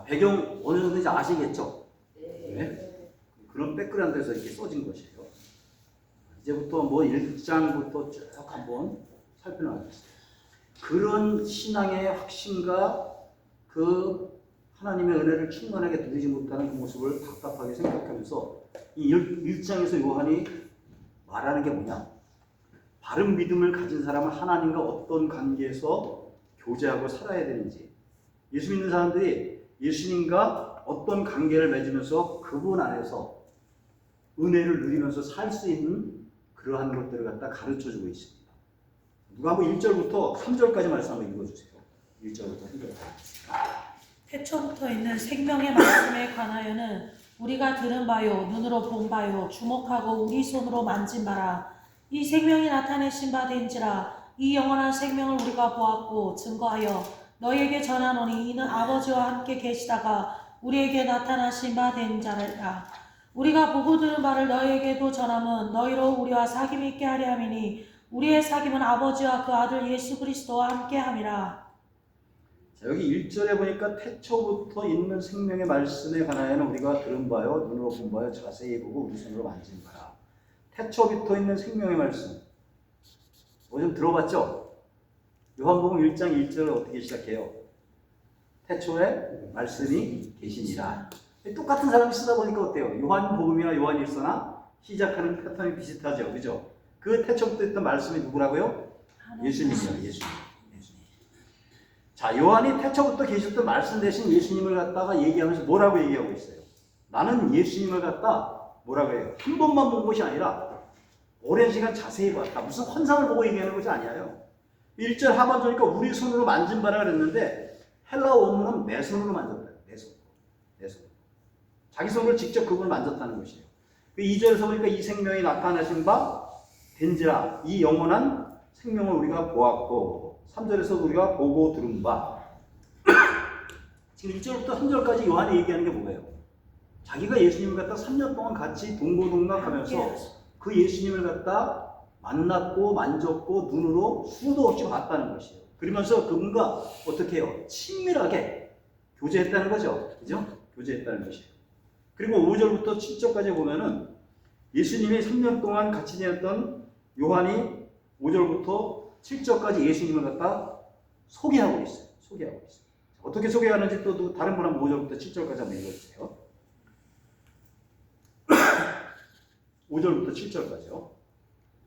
배경 어느 정도인지 아시겠죠? 네. 네? 그런 백그라운드에서 이렇게 써진 것이에요. 이제부터 뭐 1장부터 쭉 한번 살펴나가겠습니다. 그런 신앙의 확신과 그 하나님의 은혜를 충만하게 누리지 못하는 그 모습을 답답하게 생각하면서 이 1장에서 요한이 말하는 게 뭐냐? 바른 믿음을 가진 사람은 하나님과 어떤 관계에서 교제하고 살아야 되는지, 예수 믿는 사람들이 예수님과 어떤 관계를 맺으면서 그분 안에서 은혜를 누리면서 살 수 있는 그러한 것들을 갖다 가르쳐주고 있습니다. 누가복음 1절부터 3절까지 말씀 한번 읽어주세요. 1절부터 3절까지. 태초부터 있는 생명의 말씀에 관하여는 우리가 들은 바요, 눈으로 본 바요, 주목하고 우리 손으로 만진 바라. 이 생명이 나타내신 바 된지라. 이 영원한 생명을 우리가 보았고 증거하여 너희에게 전하노니 이는 아버지와 함께 계시다가 우리에게 나타나신 바 된 자라. 우리가 보고 들은 바를 너희에게도 전함은 너희로 우리와 사귐이 있게 하려 함이니 우리의 사귐은 아버지와 그 아들 예수 그리스도와 함께 함이라. 자, 여기 1절에 보니까 태초부터 있는 생명의 말씀에 관하여는 우리가 들은 바요, 눈으로 본 바요, 자세히 보고 우리 손으로 만진 바라. 태초부터 있는 생명의 말씀. 뭐 좀 들어봤죠? 요한복음 1장 1절을 어떻게 시작해요? 태초에 말씀이 계시니라. 똑같은 사람이 쓰다 보니까 어때요? 요한복음이나 요한일서나 시작하는 패턴이 비슷하죠. 그죠? 그 태초부터 있던 말씀이 누구라고요? 예수님이요. 예수님. 자, 요한이 태초부터 계셨던 말씀 대신 예수님을 갖다가 얘기하면서 뭐라고 얘기하고 있어요? 나는 예수님을 갖다 뭐라고 해요? 한 번만 본 것이 아니라 오랜 시간 자세히 봤다. 무슨 환상을 보고 얘기하는 것이 아니에요. 1절 하반절이니까 우리 손으로 만진 바라 그랬는데 헬라어 원문은 내 손으로 만졌다. 내 손으로. 내 손으로. 자기 손으로 직접 그분을 만졌다는 것이에요. 2절에서 보니까 이 생명이 나타나신 바 된지라. 이 영원한 생명을 우리가 보았고 3절에서 우리가 보고 들은 바. 지금 1절부터 3절까지 요한이 얘기하는 게 뭐예요? 자기가 예수님을 갖다 3년 동안 같이 동고동락하면서 그 예수님을 갖다 만났고 만졌고 눈으로 수도 없이 봤다는 것이에요. 그러면서 그분과 어떻게 해요? 친밀하게 교제했다는 거죠. 그죠? 교제했다는 것이에요. 그리고 5절부터 7절까지 보면은 예수님이 3년 동안 같이 지냈던 요한이 5절부터 7절까지 예수님을 갖다 소개하고 있어요. 소개하고 있어요. 어떻게 소개하는지 또 다른 분 한번 5절부터 7절까지 한번 읽어주세요. 5절부터 7절까지요.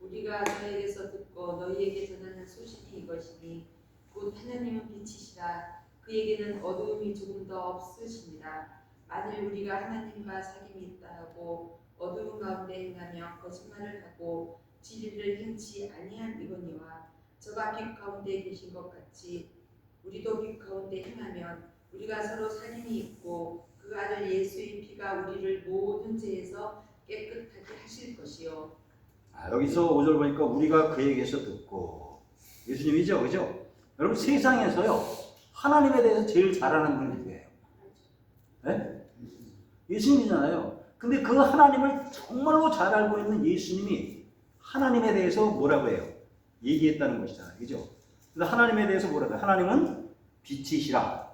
우리가 너에게서 듣고 너희에게 전하는 소식이 이것이니 곧 하나님은 빛이시라. 그에게는 어두움이 조금도 없으십니다. 만일 우리가 하나님과 사귐이 있다 하고 어두운 가운데 행하며 거짓말을 하고 진리를 행치 아니한 이거니와 저가 빛 가운데 계신 것 같이 우리도 빛 가운데 행하면 우리가 서로 사귐이 있고 그 아들 예수의 피가 우리를 모든 죄에서 깨끗하게 하실 것이요. 여기서 5절 보니까 우리가 그에게서 듣고 예수님이죠. 그죠? 여러분 세상에서요 하나님에 대해서 제일 잘 아는 분이 누구예요? 네? 예수님이잖아요. 근데 그 하나님을 정말로 잘 알고 있는 예수님이 하나님에 대해서 뭐라고 해요? 얘기했다는 것이잖아요. 그죠? 그래서 하나님에 대해서 뭐라고 해요? 하나님은 빛이시라.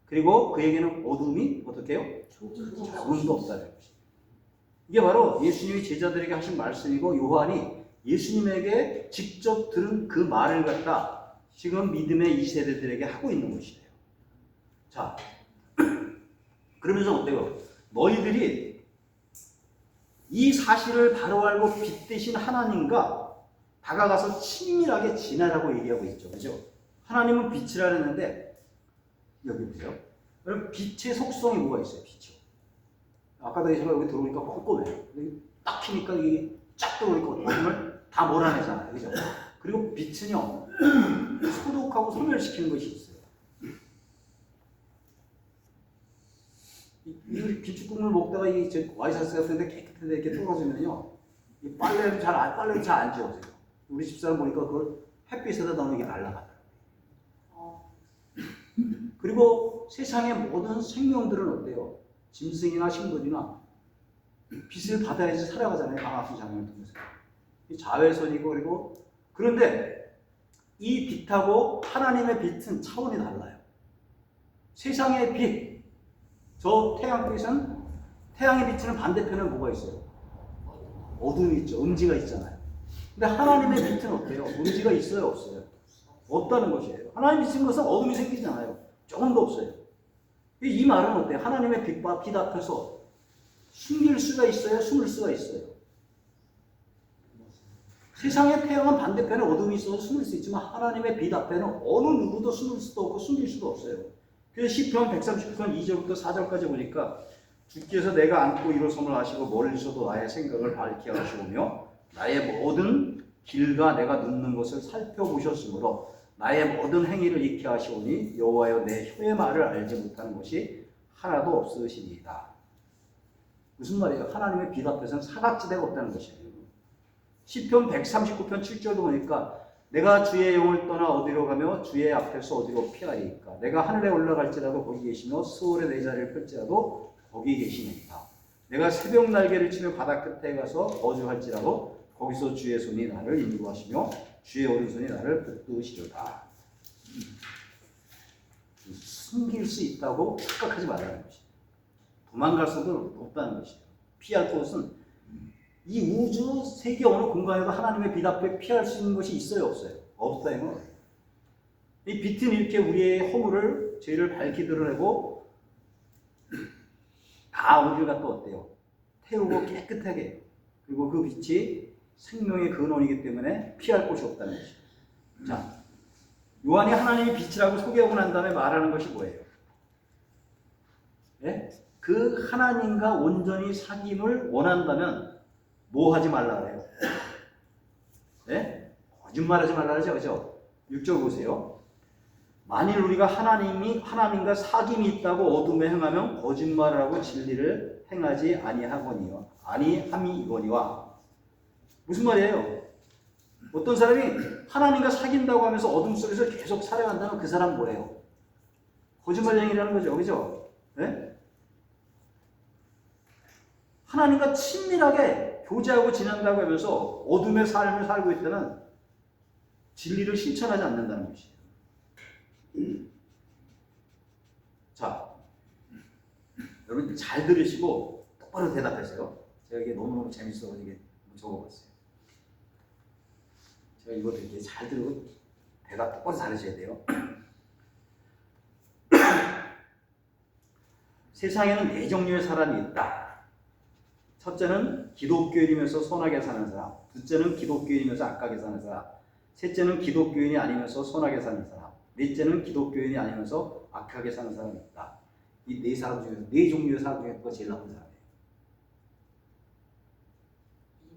그리고 그에게는 어둠이 어떻게 해요? 조금도 없다는 것이에요. 이게 바로 예수님이 제자들에게 하신 말씀이고 요한이 예수님에게 직접 들은 그 말을 갖다 지금 믿음의 이 세대들에게 하고 있는 것이에요. 자, 그러면서 어때요? 너희들이 이 사실을 바로 알고 빛 대신 하나님과 다가가서 친밀하게 지내라고 얘기하고 있죠. 그죠? 하나님은 빛이라 했는데 여기 보세요. 여러분 빛의 속성이 뭐가 있어요? 빛이. 아까도 제가 여기 들어오니까 꼼꼼해요. 딱 키니까 이게 쫙 들어오니까 어둠을 다 몰아내잖아요. 그죠? 그리고 빛은요, 소독하고 소멸시키는 것이 있어요. 이 비축국물 먹다가 이 와이셔츠 같은데 깨끗한데 이렇게 떨어지면요, 이 빨래는 잘 안 지워져요. 우리 집사람 보니까 그걸 햇빛에다 넣으면 이게 날아가더라고요. 그리고 세상의 모든 생명들은 어때요? 짐승이나 식물이나 빛을 받아야지 살아가잖아요. 강압수 장면을 통해서. 이 자외선이고 그리고 그런데 이 빛하고 하나님의 빛은 차원이 달라요. 세상의 빛, 저 태양빛은 태양이 비치는 반대편에 뭐가 있어요? 어둠이 있죠. 음지가 있잖아요. 근데 하나님의 빛은 어때요? 음지가 있어요, 없어요? 없다는 것이에요. 하나님 비치는 것은 어둠이 생기잖아요. 조금도 없어요. 이 말은 어때요? 하나님의 빛 앞에서 숨길 수가 있어요? 숨을 수가 있어요? 세상의 태양은 반대편에 어둠이 있어서 숨을 수 있지만 하나님의 빛 앞에는 어느 누구도 숨을 수도 없고 숨길 수도 없어요. 그래서 시편 139편 2절부터 4절까지 보니까 주께서 내가 앉고 일어섬을 하시고 멀리서도 나의 생각을 밝게 하시오며 나의 모든 길과 내가 눕는 것을 살펴보셨으므로 나의 모든 행위를 익히 하시오니 여호와여 내 혀의 말을 알지 못하는 것이 하나도 없으시니이다. 무슨 말이에요? 하나님의 빛 앞에서는 사각지대가 없다는 것이에요. 시편 139편 7절도 보니까 내가 주의 영을 떠나 어디로 가며 주의 앞에서 어디로 피하리까? 내가 하늘에 올라갈지라도 거기 계시며 수월에 내 자리를 펼지라도 거기 계시니까. 내가 새벽 날개를 치며 바다 끝에 가서 거주할지라도 거기서 주의 손이 나를 인도하시며 주의 오른손이 나를 붙드시려다. 숨길 수 있다고 착각하지 말라는 것이에요. 도망갈 수도 없다는 것이에요. 피할 곳은 이 우주 세계 어느 공간에도 하나님의 빛 앞에 피할 수 있는 것이 있어요, 없어요? 없다는 거예요. 이 빛은 이렇게 우리의 허물을, 죄를 밝히 드러내고 다 우리가 또 어때요? 태우고 깨끗하게 해요. 그리고 그 빛이 생명의 근원이기 때문에 피할 곳이 없다는 것이에요. 자, 요한이 하나님의 빛이라고 소개하고 난 다음에 말하는 것이 뭐예요? 예? 그 하나님과 온전히 사귐을 원한다면 뭐 하지 말라 그래요? 네? 거짓말하지 말라 그러죠, 그죠? 6절 보세요. 만일 우리가 하나님과 사귐이 있다고 어둠에 행하면 거짓말을 하고 진리를 행하지 아니하거니와 아니함이거니와. 무슨 말이에요? 어떤 사람이 하나님과 사귄다고 하면서 어둠 속에서 계속 살아간다면 그 사람 뭐예요? 거짓말쟁이라는 거죠, 그죠? 네? 하나님과 친밀하게 교제하고 지낸다고 하면서 어둠의 삶을 살고 있다면 진리를 실천하지 않는다는 것이에요. 자, 여러분 잘 들으시고 똑바로 대답하세요. 제가 이게 너무너무 재밌어서 이게 적어봤어요. 제가 이거 되게 잘 들고 대답 똑바로 잘하셔야 돼요. 세상에는 네 종류의 사람이 있다. 첫째는 기독교인이면서 선하게 사는 사람, 둘째는 기독교인이면서 악하게 사는 사람, 셋째는 기독교인이 아니면서 선하게 사는 사람, 넷째는 기독교인이 아니면서 악하게 사는 사람이 있다. 이 네 사람 중에서 네 종류의 사람 중에 누가 제일 나쁜 사람이에요?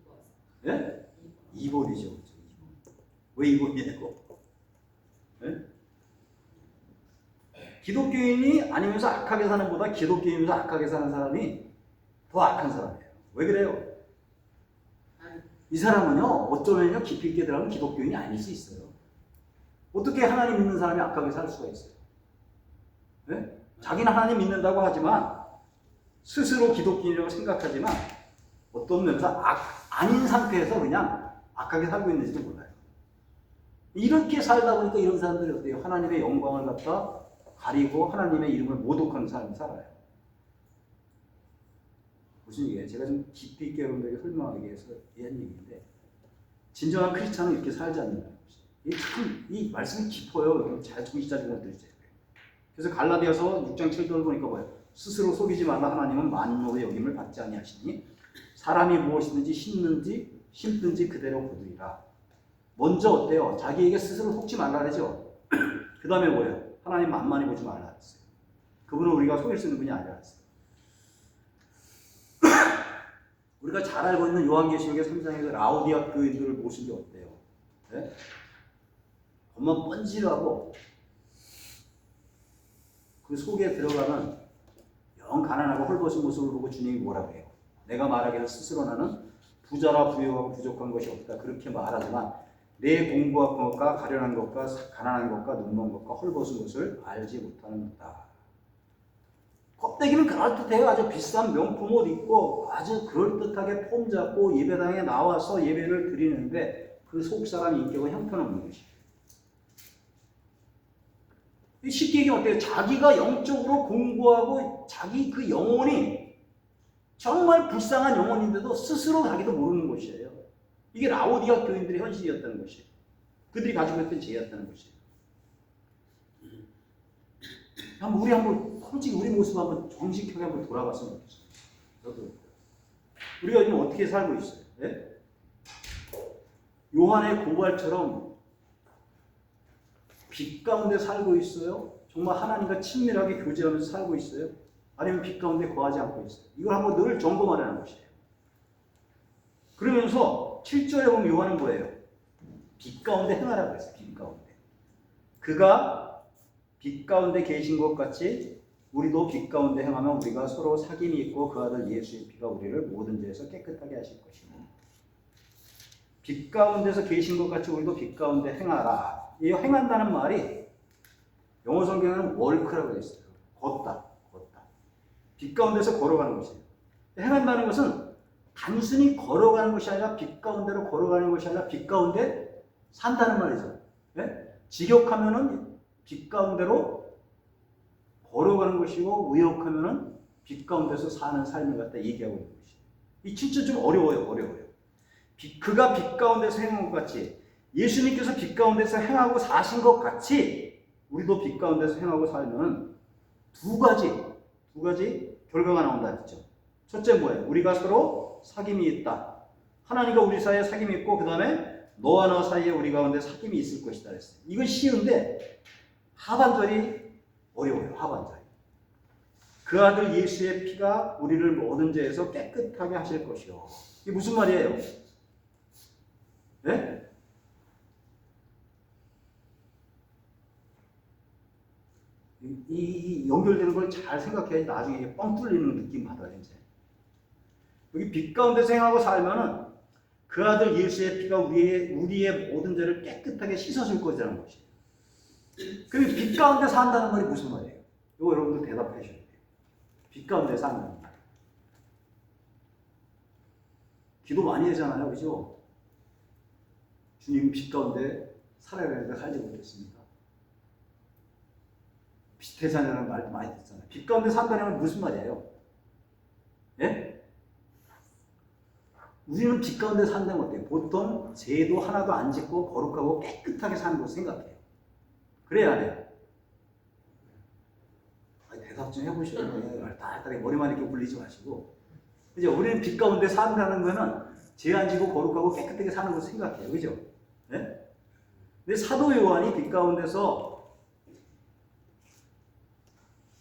2번. 예? 2번이죠. 2번. 왜 2번이냐고? 예? 기독교인이 아니면서 악하게 사는 보다 기독교인이면서 악하게 사는 사람이 더 악한 사람이에요. 왜 그래요? 이 사람은요, 어쩌면요, 깊이 있게 들어가면 기독교인이 아닐 수 있어요. 어떻게 하나님 믿는 사람이 악하게 살 수가 있어요? 네? 자기는 하나님 믿는다고 하지만, 스스로 기독교인이라고 생각하지만, 어떤 면에서 아닌 상태에서 그냥 악하게 살고 있는지도 몰라요. 이렇게 살다 보니까 이런 사람들이 어때요? 하나님의 영광을 갖다 가리고 하나님의 이름을 모독하는 사람이 살아요. 무슨 얘기예요? 제가 좀 깊이 있게 여러분들에게 설명하기 위해서 한 얘기인데, 진정한 크리스찬은 이렇게 살지 않는다는 것이에요. 이 말씀이 깊어요. 여러분 잘 정신 차리고 들으세요. 그래서 갈라디아서 6장 7절을 보니까 뭐예요? 스스로 속이지 말라. 하나님은 만물의 여김을 받지 아니하시니 사람이 무엇이든지 심든지 그대로 거두리라. 먼저 어때요? 자기에게 스스로 속지 말라 그러죠. 그 다음에 뭐예요? 하나님 만만히 보지 말라 그랬어요. 그분은 우리가 속일 수 있는 분이 아니라 그랬어요. 우리가 잘 알고 있는 요한계시록의 3장의 그 라오디아 교인들을 모습이 어때요? 네? 겉만 번지르하고 그 속에 들어가면 영 가난하고 헐벗은 모습을 보고 주님이 뭐라고 해요? 내가 말하기를 스스로 나는 부자라 부유하고 부족한 것이 없다. 그렇게 말하지만 내 공부한 것과 가련한 것과 가난한 것과 눈먼 것과 헐벗은 것을 알지 못하는 것다. 껍데기는 그럴듯해요. 아주 비싼 명품 옷 입고 아주 그럴듯하게 폼 잡고 예배당에 나와서 예배를 드리는데 그 속사람 인격은 형편없는 것이에요. 쉽게 얘기하면 어때요? 자기가 영적으로 공부하고 자기 그 영혼이 정말 불쌍한 영혼인데도 스스로 자기도 모르는 것이에요. 이게 라오디아 교인들의 현실이었다는 것이에요. 그들이 가지고 있던 죄였다는 것이에요. 우리 한번 솔직히 우리 모습 한번 정직하게 한번 돌아봤으면 좋겠어요. 저도 우리가 지금 어떻게 살고 있어요? 네? 요한의 고발처럼 빛 가운데 살고 있어요? 정말 하나님과 친밀하게 교제하면서 살고 있어요? 아니면 빛 가운데 거하지 않고 있어요? 이걸 한번 늘 점검하라는 것이에요. 그러면서 7절에 보면 요한은 뭐예요? 빛 가운데 행하라고 했어요. 빛 가운데. 그가 빛 가운데 계신 것 같이 우리도 빛 가운데 행하면 우리가 서로 사귐이 있고 그 아들 예수의 피가 우리를 모든 죄에서 깨끗하게 하실 것이고, 빛 가운데서 계신 것 같이 우리도 빛 가운데 행하라. 이 행한다는 말이 영어 성경에는 월크라고 되어 있어요. 걷다. 빛 가운데서 걸어가는 것이에요. 행한다는 것은 단순히 걸어가는 것이 아니라 빛 가운데로 걸어가는 것이 아니라 빛 가운데 산다는 말이죠. 네? 직역하면은 빛 가운데로 걸어가는 것이고 의역하면은 빛 가운데서 사는 삶을 갖다 얘기하고 있는 것이에요. 이 진짜 좀 어려워요. 그가 빛 가운데서 행한 것 같이 예수님께서 빛 가운데서 행하고 사신 것 같이 우리도 빛 가운데서 행하고 살면 두 가지 결과가 나온다 했죠. 첫째 뭐예요? 우리가 서로 사귐이 있다. 하나님과 우리 사이에 사귐이 있고 그 다음에 너와 나 사이에 우리 가운데 사귐이 있을 것이다 했어요. 이건 쉬운데 하반절이 어려워요. 하반절이. 그 아들 예수의 피가 우리를 모든 죄에서 깨끗하게 하실 것이요. 이게 무슨 말이에요? 네? 이 연결되는 걸 잘 생각해야지 나중에 뻥 뚫리는 느낌 받아요. 이제. 여기 빛 가운데서 행하고 살면은 그 아들 예수의 피가 우리의 모든 죄를 깨끗하게 씻어줄 거라는 것이에요. 그럼 빛 가운데 산다는 말이 무슨 말이에요? 이거 여러분들 대답해 주셔야 돼요. 빛 가운데 산다는 말. 기도 많이 하잖아요. 그죠? 주님 빛 가운데 살아야 되는데 살지 못했습니다. 빛의 자녀라는 말도 많이 듣잖아요. 빛 가운데 산다는 건 무슨 말이에요? 예? 우리는 빛 가운데 산다면 어때요? 보통 죄도 하나도 안 짓고 거룩하고 깨끗하게 사는 것을 생각해요. 그래야 안 해요? 대답 좀 해보셔야 돼요. 알딱알딱 머리만 이렇게 굴리지 마시고. 그죠? 우리는 빛 가운데 산다는 거는 죄 안 지고 거룩하고 깨끗하게 사는 것을 생각해요. 그죠? 예? 근데 사도 요한이 빛 가운데서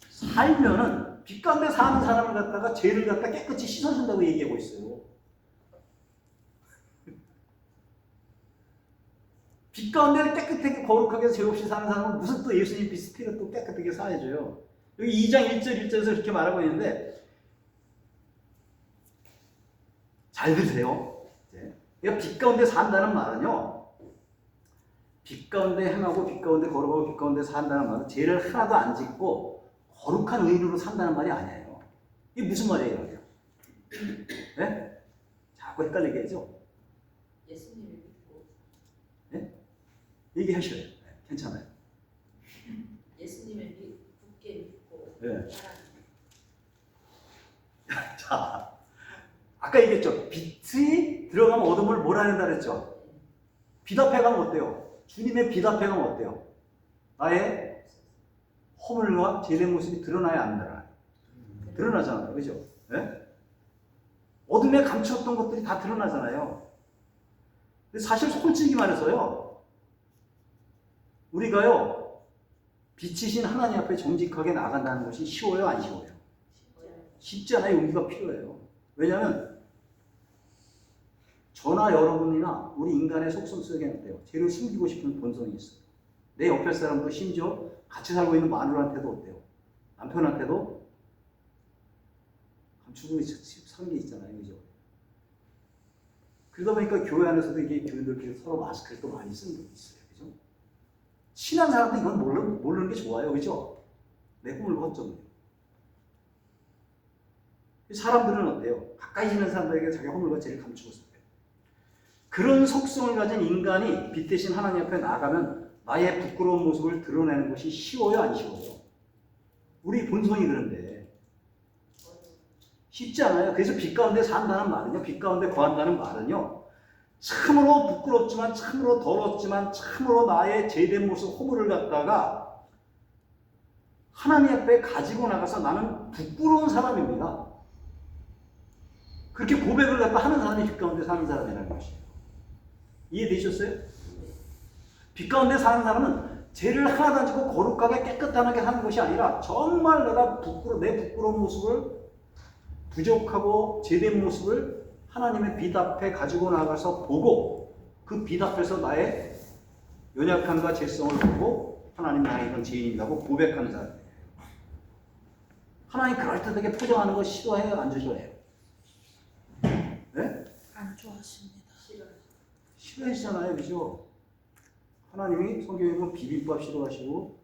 살면은 빛 가운데 사는 사람을 갖다가 죄를 갖다 깨끗이 씻어준다고 얘기하고 있어요. 빛 가운데 깨끗하게 거룩하게 죄 없이 사는 사람은 무슨 또 예수님 비슷하게 또 깨끗하게 살아야죠. 여기 2장 1절 1절에서 이렇게 말하고 있는데 잘 들으세요. 그러니까 빛 가운데 산다는 말은요. 빛 가운데 행하고 빛 가운데 걸어가고 빛 가운데 산다는 말은 죄를 하나도 안 짓고 거룩한 의인으로 산다는 말이 아니에요. 이게 무슨 말이에요? 네? 자꾸 헷갈리게 하죠? 예수님을 믿고. 네? 얘기하셔요. 네, 괜찮아요. 예수님을 굳게 믿고. 네. 자, 아까 얘기했죠? 빛이 들어가면 어둠을 몰아낸다 그랬죠? 빛 앞에 가면 어때요? 주님의 빛 앞에 가면 어때요? 나의 허물과 죄의 모습이 드러나야 안 드러나요? 드러나잖아요. 그죠? 네? 어둠에 감추었던 것들이 다 드러나잖아요. 근데 사실 솔직히 말해서요, 우리가요, 빛이신 하나님 앞에 정직하게 나간다는 것이 쉬워요? 안 쉬워요? 쉽지 않아요. 용기가 필요해요. 왜냐하면 저나 여러분이나 우리 인간의 속성 속에는 어때요? 죄를 숨기고 싶은 본성이 있어요. 내 옆에 사람도 심지어 같이 살고 있는 마누라한테도 어때요? 남편한테도 감추고 사는 게 있잖아요. 그죠? 그러다 보니까 교회 안에서도 이게 교인들끼리 서로 마스크를 또 많이 쓰는 게 있어요. 그죠? 친한 사람도 이건 모르는 게 좋아요. 그죠? 내 꿈을 헛점이에요. 사람들은 어때요? 가까이 지는 사람들에게 자기 허물과 죄를 감추고 있어요. 그런 속성을 가진 인간이 빛 대신 하나님 앞에 나가면 나의 부끄러운 모습을 드러내는 것이 쉬워요, 안 쉬워요? 우리 본성이 그런데 쉽지 않아요. 그래서 빛 가운데 산다는 말은요, 빛 가운데 거한다는 말은요, 참으로 부끄럽지만, 참으로 더럽지만, 참으로 나의 죄된 모습, 허물을 갖다가 하나님 앞에 가지고 나가서 나는 부끄러운 사람입니다. 그렇게 고백을 갖다 하는 사람이 빛 가운데 사는 사람이라는 것이에요. 이해되셨어요? 빛 가운데 사는 사람은 죄를 하나도 안 짓고 거룩하게 깨끗하게 사는 것이 아니라 정말 내 부끄러운 모습을, 부족하고 죄된 모습을 하나님의 빛 앞에 가지고 나가서 보고 그 빛 앞에서 나의 연약함과 죄성을 보고 하나님 나는 이런 죄인이라고 고백하는 사람이에요. 하나님 그럴듯하게 포장하는 거 싫어해요? 안 좋아해요? 네? 안 좋아하십니다. 싫어하시잖아요, 그죠? 하나님이 성경에 보면 비빔밥 싫어하시고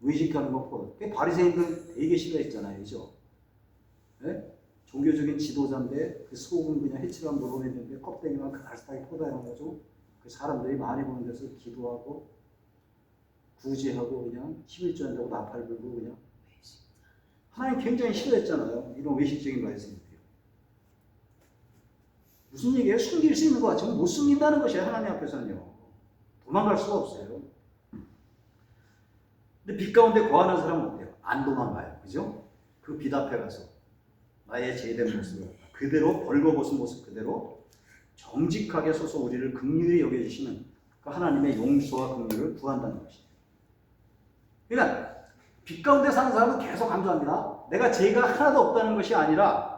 의식하는 거 보고 바리새인들 되게 싫어했잖아요, 그죠? 네? 종교적인 지도자인데 그 속은 그냥 해치랑 노론했는데 껍데기만 그럴싸하게 포다해가지고 그 사람들이 많이 보는 데서 기도하고 구제하고 그냥 11조한다고 나팔 불고 그냥 하나님 굉장히 싫어했잖아요. 이런 외식적인 말씀들이요. 무슨 얘기예요? 숨길 수 있는 것 같지만 못 숨긴다는 것이에요. 하나님 앞에서는요. 도망갈 수가 없어요. 근데 빛 가운데 거하는 사람은 어때요? 안 도망가요. 그죠? 그 빛 앞에 가서 나의 죄된 모습을 그대로 벌거벗은 모습 그대로 정직하게 서서 우리를 긍휼히 여겨주시는 그 하나님의 용서와 긍휼을 구한다는 것이에요. 그러니까 빛 가운데 사는 사람은 계속 강조합니다. 내가 죄가 하나도 없다는 것이 아니라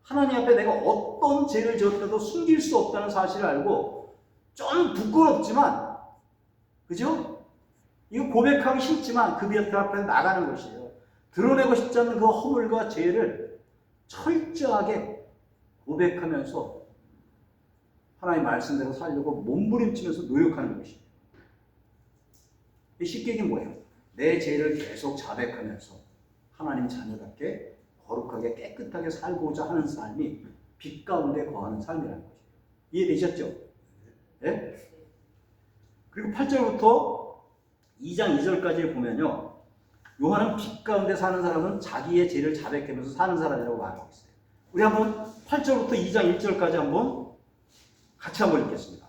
하나님 앞에 내가 어떤 죄를 지었다도 숨길 수 없다는 사실을 알고 좀 부끄럽지만, 그죠? 이거 고백하기 싫지만 그 빛 앞에 나가는 것이에요. 드러내고 싶지 않는 그 허물과 죄를 철저하게 고백하면서 하나님 말씀대로 살려고 몸부림치면서 노력하는 것이에요. 쉽게 얘기는 뭐예요? 내 죄를 계속 자백하면서 하나님 자녀답게 거룩하게 깨끗하게 살고자 하는 삶이 빛 가운데 거하는 삶이라는 것이에요. 이해되셨죠? 네? 그리고 8절부터 2장 2절까지 보면요. 요한은 빛 가운데 사는 사람은 자기의 죄를 자백하면서 사는 사람이라고 말하고 있어요. 우리 한번 8절부터 2장 1절까지 한번 같이 한번 읽겠습니다.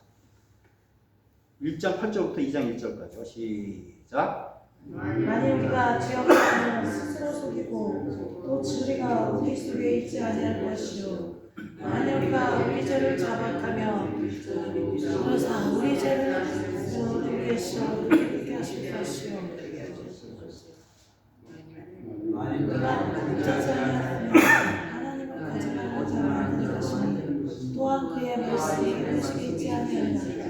1장 8절부터 2장 1절까지요. 시작. 만일 우리가 죄 없으면 스스로 속이고 또 우리가 우리 속에 있지 아니할 것이요 만일 우리가 우리 죄를 자백하면 그러사 우리 죄를 우리 계시어 우리에게 하실 것이요 우리가 붙잡지 아니하면 하나님을 거짓말하지 않을 것이니 또한 그의 말씀이 우리 속에 있지 아니하리라.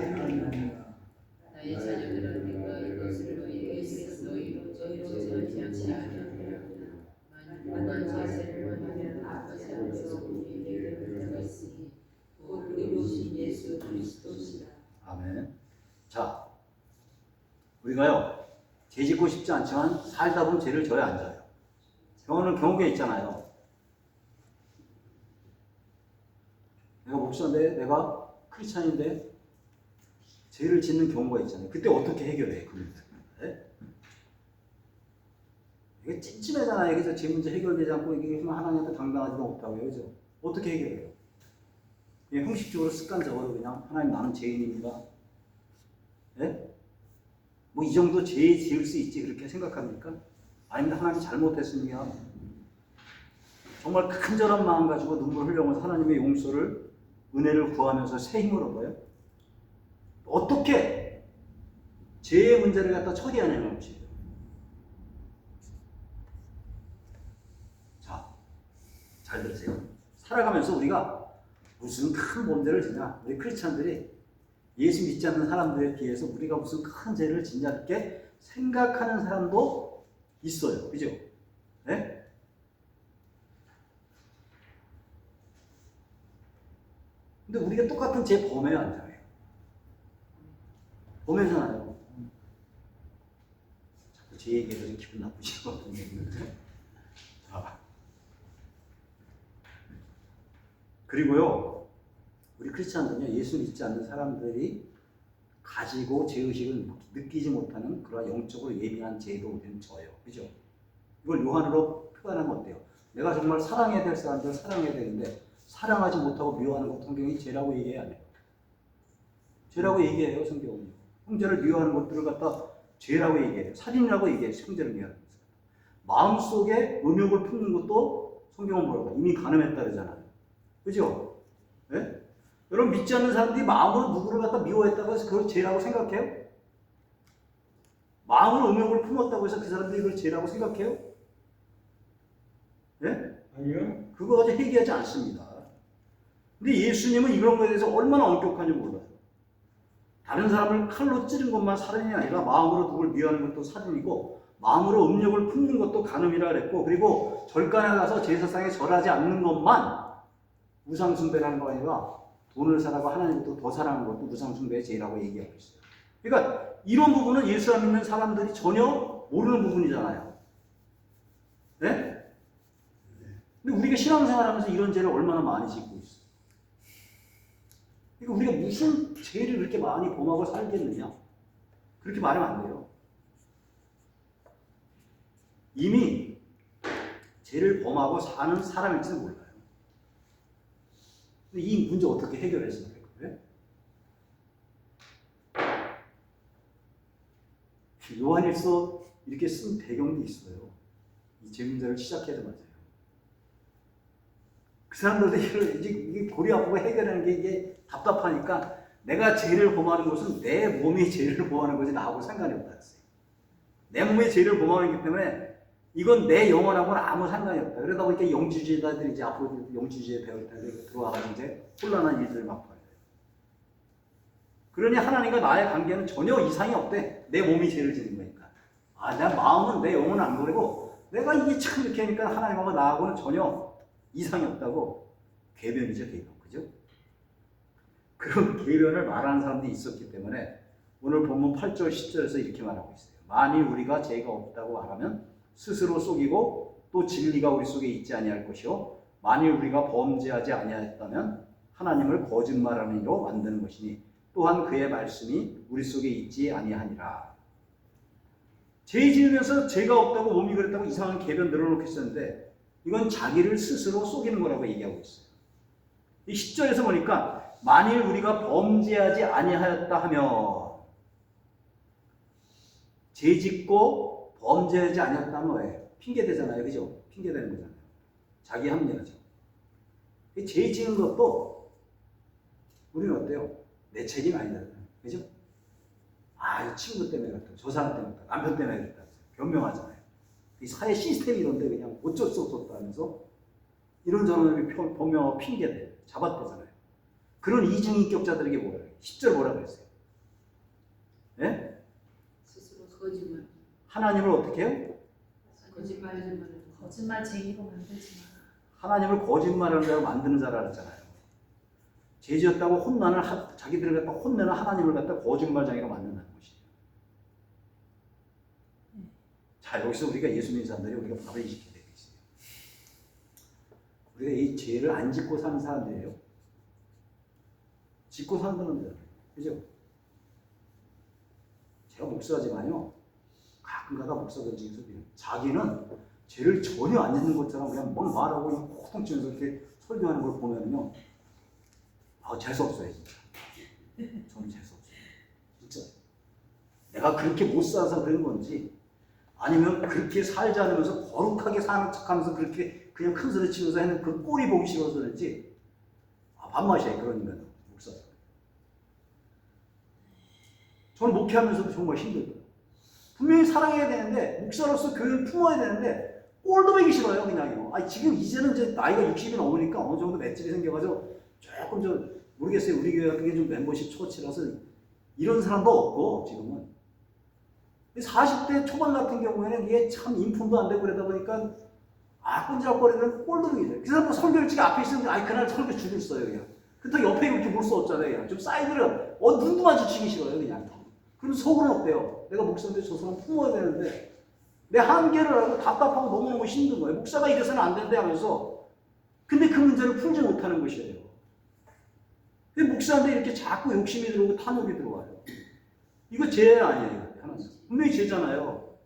나의 자녀들은 내가 이것을 너희에게서 너희로 전하지 아니하리라. 만일 누가 죄를 범하면 아버지 앞에서 우리에게 문제가 있으니 곧 의로우신 예수 그리스도시라. 아멘. 자, 우리가요 죄 짓고 싶지 않지만 살다 보면 죄를 져야 안 져요. 경우가 있잖아요. 내가 목사인데, 내가 크리스찬인데 죄를 짓는 경우가 있잖아요. 그때 어떻게 해결해요? 그 문제. 네? 이게 찜찜하잖아요. 그래서 제 문제 해결되지 않고 이게 하나님한테 당당하지도 못하고요. 그죠? 어떻게 해결해요? 그냥 형식적으로 습관적으로 그냥 하나님 나는 죄인입니다. 네? 뭐 이 정도 죄 지을 수 있지 그렇게 생각합니까? 아닙니다. 하나님 잘못했습니다. 정말 간절한 마음 가지고 눈물 흘려면서 하나님의 용서를 은혜를 구하면서 새 힘을 얻어요. 어떻게 죄의 문제를 갖다 처리하냐는 것이에요. 자, 잘 들으세요. 살아가면서 우리가 무슨 큰 범죄를 지냐? 우리 크리스찬들이 예수 믿지 않는 사람들에 비해서 우리가 무슨 큰 죄를 짓냐 이렇게 생각하는 사람도 있어요. 그죠? 네? 근데 우리가 똑같은 죄 범해요, 안 범해요? 범해잖아요. 자꾸 제 얘기해서 기분 나쁘시거든요. 그리고요, 우리 크리스찬들은요, 예수 믿지 않는 사람들이 가지고 죄의식을 느끼지 못하는 그런 영적으로 예민한 죄도 된 저예요. 그죠? 이걸 요한으로 표현하면 어때요? 내가 정말 사랑해야 될 사람들 사랑해야 되는데 사랑하지 못하고 미워하는 것 성경이 죄라고 얘기해야 안 해요. 죄라고 얘기해요, 성경은요. 형제를 미워하는 것들을 갖다 죄라고 얘기해요. 살인이라고 얘기해요, 형제를 미워하는 것을. 마음속에 음욕을 품는 것도 성경은 뭐라고 이미 간음했다 그러잖아요. 그죠? 네? 여러분 믿지 않는 사람들이 마음으로 누구를 갖다 미워했다고 해서 그걸 죄라고 생각해요? 마음으로 음욕을 품었다고 해서 그 사람들이 그걸 죄라고 생각해요? 네? 아니요. 그거 가지고 회개하지 않습니다. 근데 예수님은 이런 거에 대해서 얼마나 엄격한지 몰라요. 다른 사람을 칼로 찌른 것만 살인이 아니라 마음으로 누굴 미워하는 것도 살인이고 마음으로 음욕을 품는 것도 간음이라 그랬고 그리고 절간에 가서 제사상에 절하지 않는 것만 우상숭배라는 거 아니라 돈을 사랑하고 하나님부터 더 사랑하는 것도 우상숭배의 죄라고 얘기하고 있어요. 그러니까 이런 부분은 예수 안 믿는 사람들이 전혀 모르는 부분이잖아요. 네? 근데 우리가 신앙생활하면서 이런 죄를 얼마나 많이 짓고 있어요. 그러니까 우리가 무슨 죄를 그렇게 많이 범하고 살겠느냐? 그렇게 말하면 안 돼요. 이미 죄를 범하고 사는 사람일지는 몰라요. 근데 이 문제 어떻게 해결했습니까? 요한일서 이렇게 쓴 배경도 있어요. 이 죄 문제를 시작해야죠. 그 사람들도 이게 골이 아프고 해결하는 게 이게 답답하니까 내가 죄를 범하는 것은 내 몸이 죄를 범하는 거지 나하고 상관이 없다 했어요. 내 몸이 죄를 범하는 거기 때문에 이건 내 영혼하고는 아무 상관이 없다. 그러다 보니까 영주주의자들이 이제 앞으로 영주주의에 배울 텐데 들어와가지고 이제 혼란한 일들을 막봐야 돼요. 그러니 하나님과 나의 관계는 전혀 이상이 없대. 내 몸이 죄를 지는 거니까. 내 마음은 내 영혼은 안 버리고 내가 이게 참 이렇게 하니까 하나님하고 나하고는 전혀 이상이 없다고 궤변이죠, 궤변. 그죠? 그런 궤변을 말하는 사람들이 있었기 때문에 오늘 본문 8절, 10절에서 이렇게 말하고 있어요. 만일 우리가 죄가 없다고 말하면 스스로 속이고 또 진리가 우리 속에 있지 아니할 것이요 만일 우리가 범죄하지 아니하였다면 하나님을 거짓말하는 이로 만드는 것이니 또한 그의 말씀이 우리 속에 있지 아니하니라. 죄 지으면서 죄가 없다고 몸이 그랬다고 이상한 궤변 늘어놓겠었는데 이건 자기를 스스로 속이는 거라고 얘기하고 있어요. 이 10절에서 보니까 만일 우리가 범죄하지 아니하였다 하면 죄 짓고 범죄하지 아니하였다 하면 뭐예요? 핑계대잖아요. 그죠? 핑계대는 거잖아요. 자기 합리화죠. 죄 지은 것도 우리는 어때요? 내 책임 아니다. 그죠? 이 친구 때문에 그랬다. 저 사람 때문에 그랬다. 남편 때문에 그랬다. 변명하잖아요. 이 사회 시스템이 이런데 그냥 어쩔 수 없었다면서 이런저런 변명하고 핑계대. 잡아대잖아요. 그런 이중인격자들에게 뭐라 그래요? 10절 뭐라 그랬어요? 네? 스스로 거짓말. 하나님을 어떻게 해요? 거짓말쟁이로 만들지 마라. 하나님을 거짓말하는 자로 만드는 자라 그랬잖아요. 죄 지었다고 혼나는 자기들을 갖다 혼내는 하나님을 갖다 거짓말쟁이로 만든다는 것이에요. 자, 여기서 우리가 예수 믿는 사람들이 우리가 바로 이렇게 되고 있어요. 우리가 이 죄를 안 짓고 사는 사람들이에요. 짓고 사는 사람들이에요. 그죠? 제가 목사지만요. 가끔가다 목사들 중에서 자기는 죄를 전혀 안 짓는 것처럼 그냥 뭘 말하고 호통치면서 이렇게 설교하는 걸 보면요. 재수없어요, 진짜. 저는 재수없어요. 진짜. 내가 그렇게 못 살아서 그런 건지, 아니면 그렇게 살지 않으면서 거룩하게 사는 척 하면서 그렇게 그냥 큰 소리 치면서 하는 그 꼴이 보기 싫어서 그런지, 밥맛이에요, 그런 인간은. 목사. 저는 목회하면서도 정말 힘들어요. 분명히 사랑해야 되는데, 목사로서 교회를 품어야 되는데, 꼴도 보기 싫어요, 그냥요. 지금 이제는 이제 나이가 60이 넘으니까 어느 정도 맷집이 생겨가지고, 조금 모르겠어요. 우리 교회 같은 게 좀 멤버십 초치라서 이런 사람도 없고 지금은 40대 초반 같은 경우에는 이게 참 인품도 안 되고 그러다 보니까 끈질거리는 꼴도 보기 싫어요. 그 사람 설교일지가 앞에 있으면 그날 설교 죽을 써요 그냥. 그렇다고 옆에 이렇게 볼 수 없잖아요. 그냥. 좀 사이드를 눈도 마주치기 싫어요 그냥. 그럼 속으로는 어때요? 내가 목사인데 저 사람 품어야 되는데 내 한계를 알고 답답하고 너무너무 힘든 거예요. 목사가 이래서는 안 된대 하면서 근데 그 문제를 풀지 못하는 것이에요. 목사한테 이렇게 자꾸 욕심이 들어오고 탐욕이 들어와요. 이거 죄 아니에요. 하나님. 분명히 죄잖아요.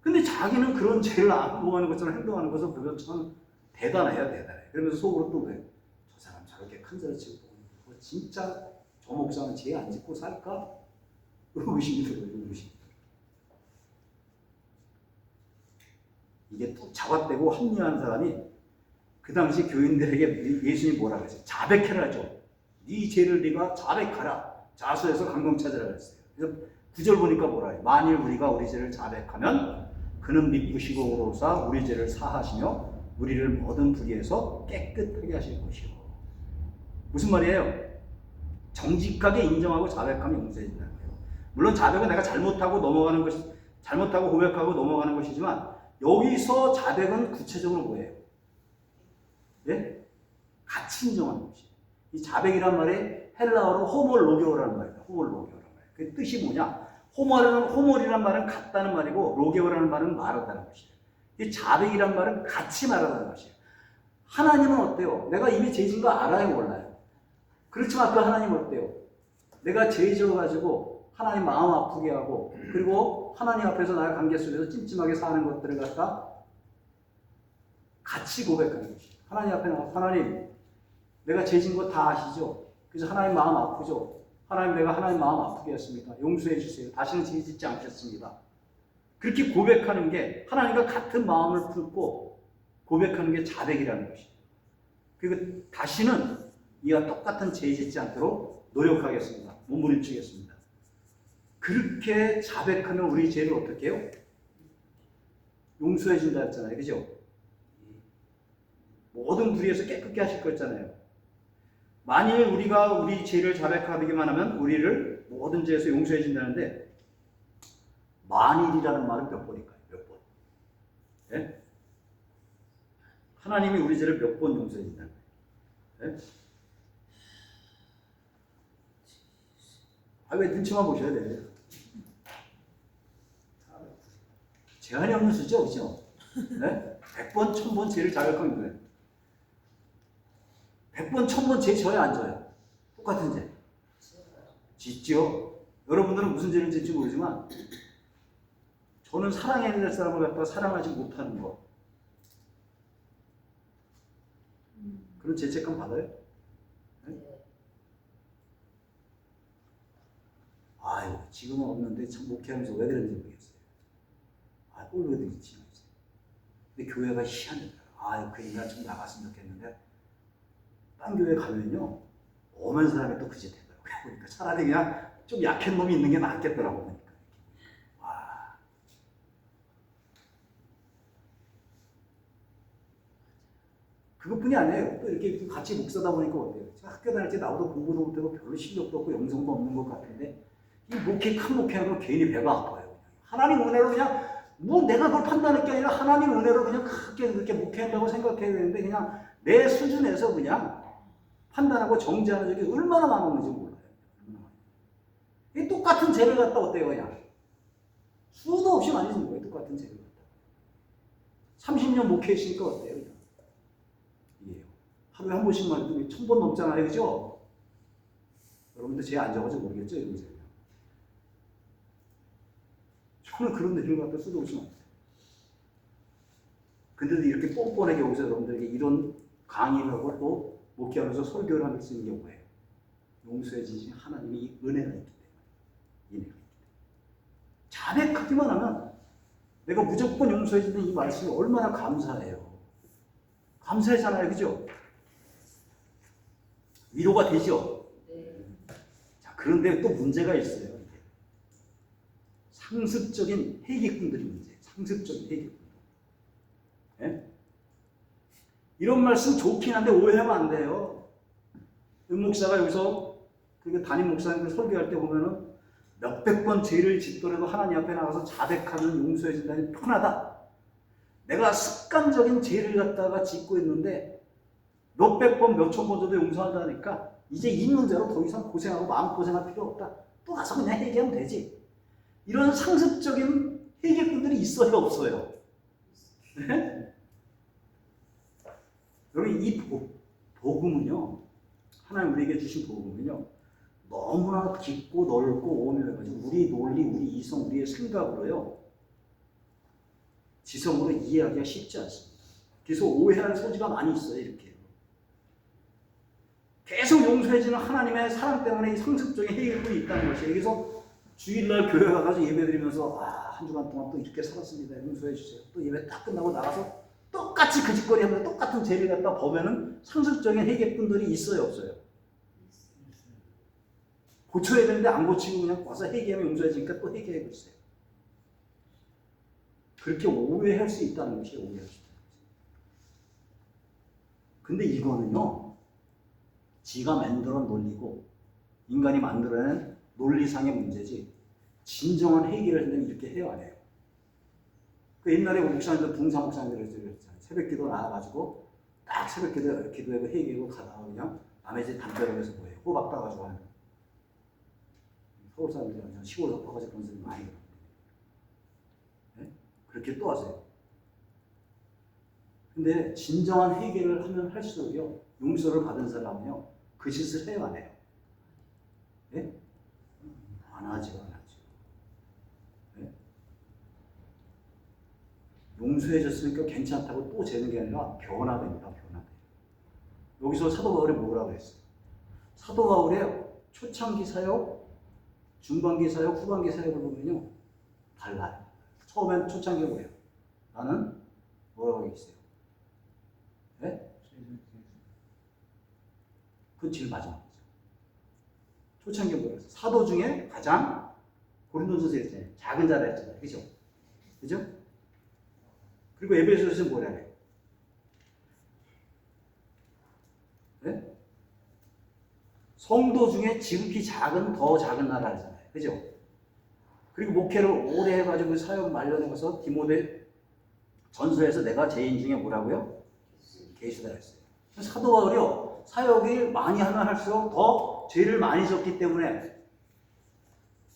근데 자기는 그런 죄를 안 보호하는 것처럼 행동하는 것을 보면 참 대단해요, 대단해. 그러면서 속으로 또 왜? 저 사람 저렇게 큰 소리 치고 진짜 저 목사는 죄 안 짓고 살까? 의심이 들어요, 의심. 이게 또 자각되고 합리화한 사람이 그 당시 교인들에게 예수님이 뭐라 그랬어요? 자백해라 죠. 네 죄를 네가 자백하라. 자수해서 강경 찾으라 그랬어요. 그래서 9절 보니까 뭐라 해요? 만일 우리가 우리 죄를 자백하면 그는 믿으시고 오로사 우리 죄를 사하시며 우리를 모든 불의에서 깨끗하게 하실 것이요. 무슨 말이에요? 정직하게 인정하고 자백하면 용서해진다는 거예요. 물론 자백은 내가 잘못하고 넘어가는 것이, 잘못하고 고백하고 넘어가는 것이지만 여기서 자백은 구체적으로 뭐예요? 예? 같이 인정하는 것이에요. 이 자백이란 말이 헬라어로 호몰로게오라는 말이에요. 호몰로게오라는 말. 그 뜻이 뭐냐? 호몰이란 말은 같다는 말이고 로게오라는 말은 말하다는 것이에요. 이 자백이란 말은 같이 말하다는 것이에요. 하나님은 어때요? 내가 이미 죄진 거 알아요, 몰라요? 그렇지만 그 하나님은 어때요? 내가 죄 지어가지고 하나님 마음 아프게 하고 그리고 하나님 앞에서 나의 관계 속에서 찜찜하게 사는 것들을 갖다 같이 고백하는 것이에요. 하나님 앞에 나가 하나님 내가 죄진 거 다 아시죠? 그래서 하나님 마음 아프죠? 하나님 내가 하나님 마음 아프게 했습니다. 용서해 주세요. 다시는 죄 짓지 않겠습니다. 그렇게 고백하는 게 하나님과 같은 마음을 품고 고백하는 게 자백이라는 것이에요. 그리고 다시는 이와 똑같은 죄 짓지 않도록 노력하겠습니다. 몸부림치겠습니다. 그렇게 자백하면 우리 죄를 어떻게 해요? 용서해 준다 했잖아요. 그죠? 모든 불의에서 깨끗게 하실 거였잖아요. 만일 우리가 우리 죄를 자백하기만 하면 우리를 모든 죄에서 용서해 준다는데 만일이라는 말은 몇 번일까요? 몇 번? 네? 하나님이 우리 죄를 몇 번 용서해 준다는 거예요? 네? 왜 눈치만 보셔야 돼요? 제한이 없는 수죠, 그죠? 네? 100번, 1000번 죄를 자백하면 돼요. 100번, 1000번 죄 져요, 안 져요? 똑같은 죄. 짓죠? 여러분들은 무슨 죄를 짓지 모르지만 저는 사랑해야 될 사람을 갖다가 사랑하지 못하는 거. 그런 죄책감 받아요? 네? 아유, 지금은 없는데 참 목회하면서 왜 그런지 모르겠어요. 아, 꼴로들이 지나있어요. 근데 교회가 희한해요. 아유, 그 인간 좀 나갔으면 좋겠는데 딴 교회 가면요 오만 사람이 또 그 짓 하더라고요. 그러니까 차라리 그냥 좀 약한 놈이 있는 게 낫겠더라고요. 그러니까. 와. 그것뿐이 아니에요. 또 이렇게 같이 목사다 보니까 어때요? 학교 다닐 때 나보다 공부도 못하고 별로 실력도 없고 영성도 없는 것 같은데 이 목회 큰 목회하면 괜히 배가 아파요. 하나님 은혜로 그냥 뭐 내가 그걸 판단할 게 아니라 하나님 은혜로 그냥 크게 그렇게 목회한다고 생각해야 되는데 그냥 내 수준에서 그냥 판단하고 정죄하는 적이 얼마나 많았는지 몰라요. 이 똑같은 죄를 갖다 어때요, 그냥? 수도 없이 많이 진 거예요, 똑같은 죄를 갖다. 30년 목회했으니까 어때요, 그냥? 이게요. 하루에 한 번씩만 해도 1000번 넘잖아요, 그죠? 여러분들 죄 안 적어서 모르겠죠, 이런 죄. 저는 그런 일을 갖다 수도 없이 많아요. 근데도 이렇게 뻔뻔하게 여기서 여러분들에게 이런 강의를 하고 또 목회하면서 설교를 할 수 있는 게 뭐예요? 용서해 주신 하나님이 은혜가 있기 때문에. 자백하기만 하면 내가 무조건 용서해 주는 이 말씀이 얼마나 감사해요. 감사하잖아요, 그죠? 위로가 되죠? 네. 자, 그런데 또 문제가 있어요. 이게. 상습적인 회개꾼들이 문제예요. 상습적인 회개꾼들. 네? 이런 말씀 좋긴 한데 오해하면 안 돼요. 목사가 여기서 그 담임 목사님들 설교할 때 보면은 몇백 번 죄를 짓더라도 하나님 앞에 나가서 자백하면 용서해 준다니 편하다. 내가 습관적인 죄를 갖다가 짓고 있는데 몇백 번, 몇천 번 정도 용서한다니까 이제 이 문제로 더 이상 고생하고 마음고생할 필요 없다. 또 가서 그냥 회개하면 되지. 이런 상습적인 회개꾼들이 있어요, 없어요? 네? 여러분 이 복음은요, 하나님 우리에게 주신 복음은요, 너무나 깊고 넓고 오묘해가지고 우리 논리, 우리 이성, 우리의 생각으로요 지성으로 이해하기가 쉽지 않습니다. 그래서 오해할 소지가 많이 있어요. 이렇게 계속 용서해주는 하나님의 사랑 때문에 이 상습적인 해결이 있다는 것이에요. 그래서 주일날 교회 가가지고 예배드리면서 한 주간 동안 또 이렇게 살았습니다. 용서해 주세요. 또 예배 딱 끝나고 나가서 똑같이 그 짓거리 하면서 똑같은 죄를 갖다 보면은 상습적인 해결꾼들이 있어요, 없어요? 고쳐야 되는데 안 고치고 그냥 와서 회개하면 용서해지니까 또 회개하고 있어요. 그렇게 오해할 수 있다는 것이 오해할 수 있다는 것이에요. 근데 이거는요, 지가 만들어 논리고 인간이 만들어낸 논리상의 문제지 진정한 해결을 하려면 이렇게 해야 안 해요. 그 옛날에 목사님들, 붕사 목사님들 그랬잖아요. 새벽 기도 나와가지고 딱 새벽 기도하고 회개하고 가다가 그냥 남의 집 담벼락에서 뭐해요? 호박 따가지고 하는. 서울 사람들이 아니라 시골에서 퍼가지고 그런 사람이 많이 그래요. 네? 그렇게 또 하세요. 근데 진정한 회개를 하면 할수록요, 용서를 받은 사람은요, 그 짓을 해요, 안 해요? 네? 안 하죠, 안 하죠. 네? 용서해줬으니까 괜찮다고 또 재는 게 아니라 변화됩니다, 변화돼요. 여기서 사도 바울이 뭐라고 그랬어요? 사도 바울의 초창기 사역, 중반기 사역, 후반기 사역을 보면요, 달라요. 처음엔 초창기 뭐예요? 나는 뭐라고 했어요? 네? 그건 제일 마지막이죠. 초창기 뭐라고 했어요? 사도 중에 가장 고린도전서에 했잖아요. 작은 자라 했잖아요. 그죠? 그죠? 그리고 에베소서에서 뭐라 해요? 네? 성도 중에 지극히 작은, 더 작은 나라 하잖아요. 그죠? 그리고 목회를 오래 해가지고 사역 말려내면서 디모데 전서에서 내가 죄인 중에 뭐라고요? 계시다 했어요. 사도 바울이요, 사역을 많이 하면 할수록 더 죄를 많이 졌기 때문에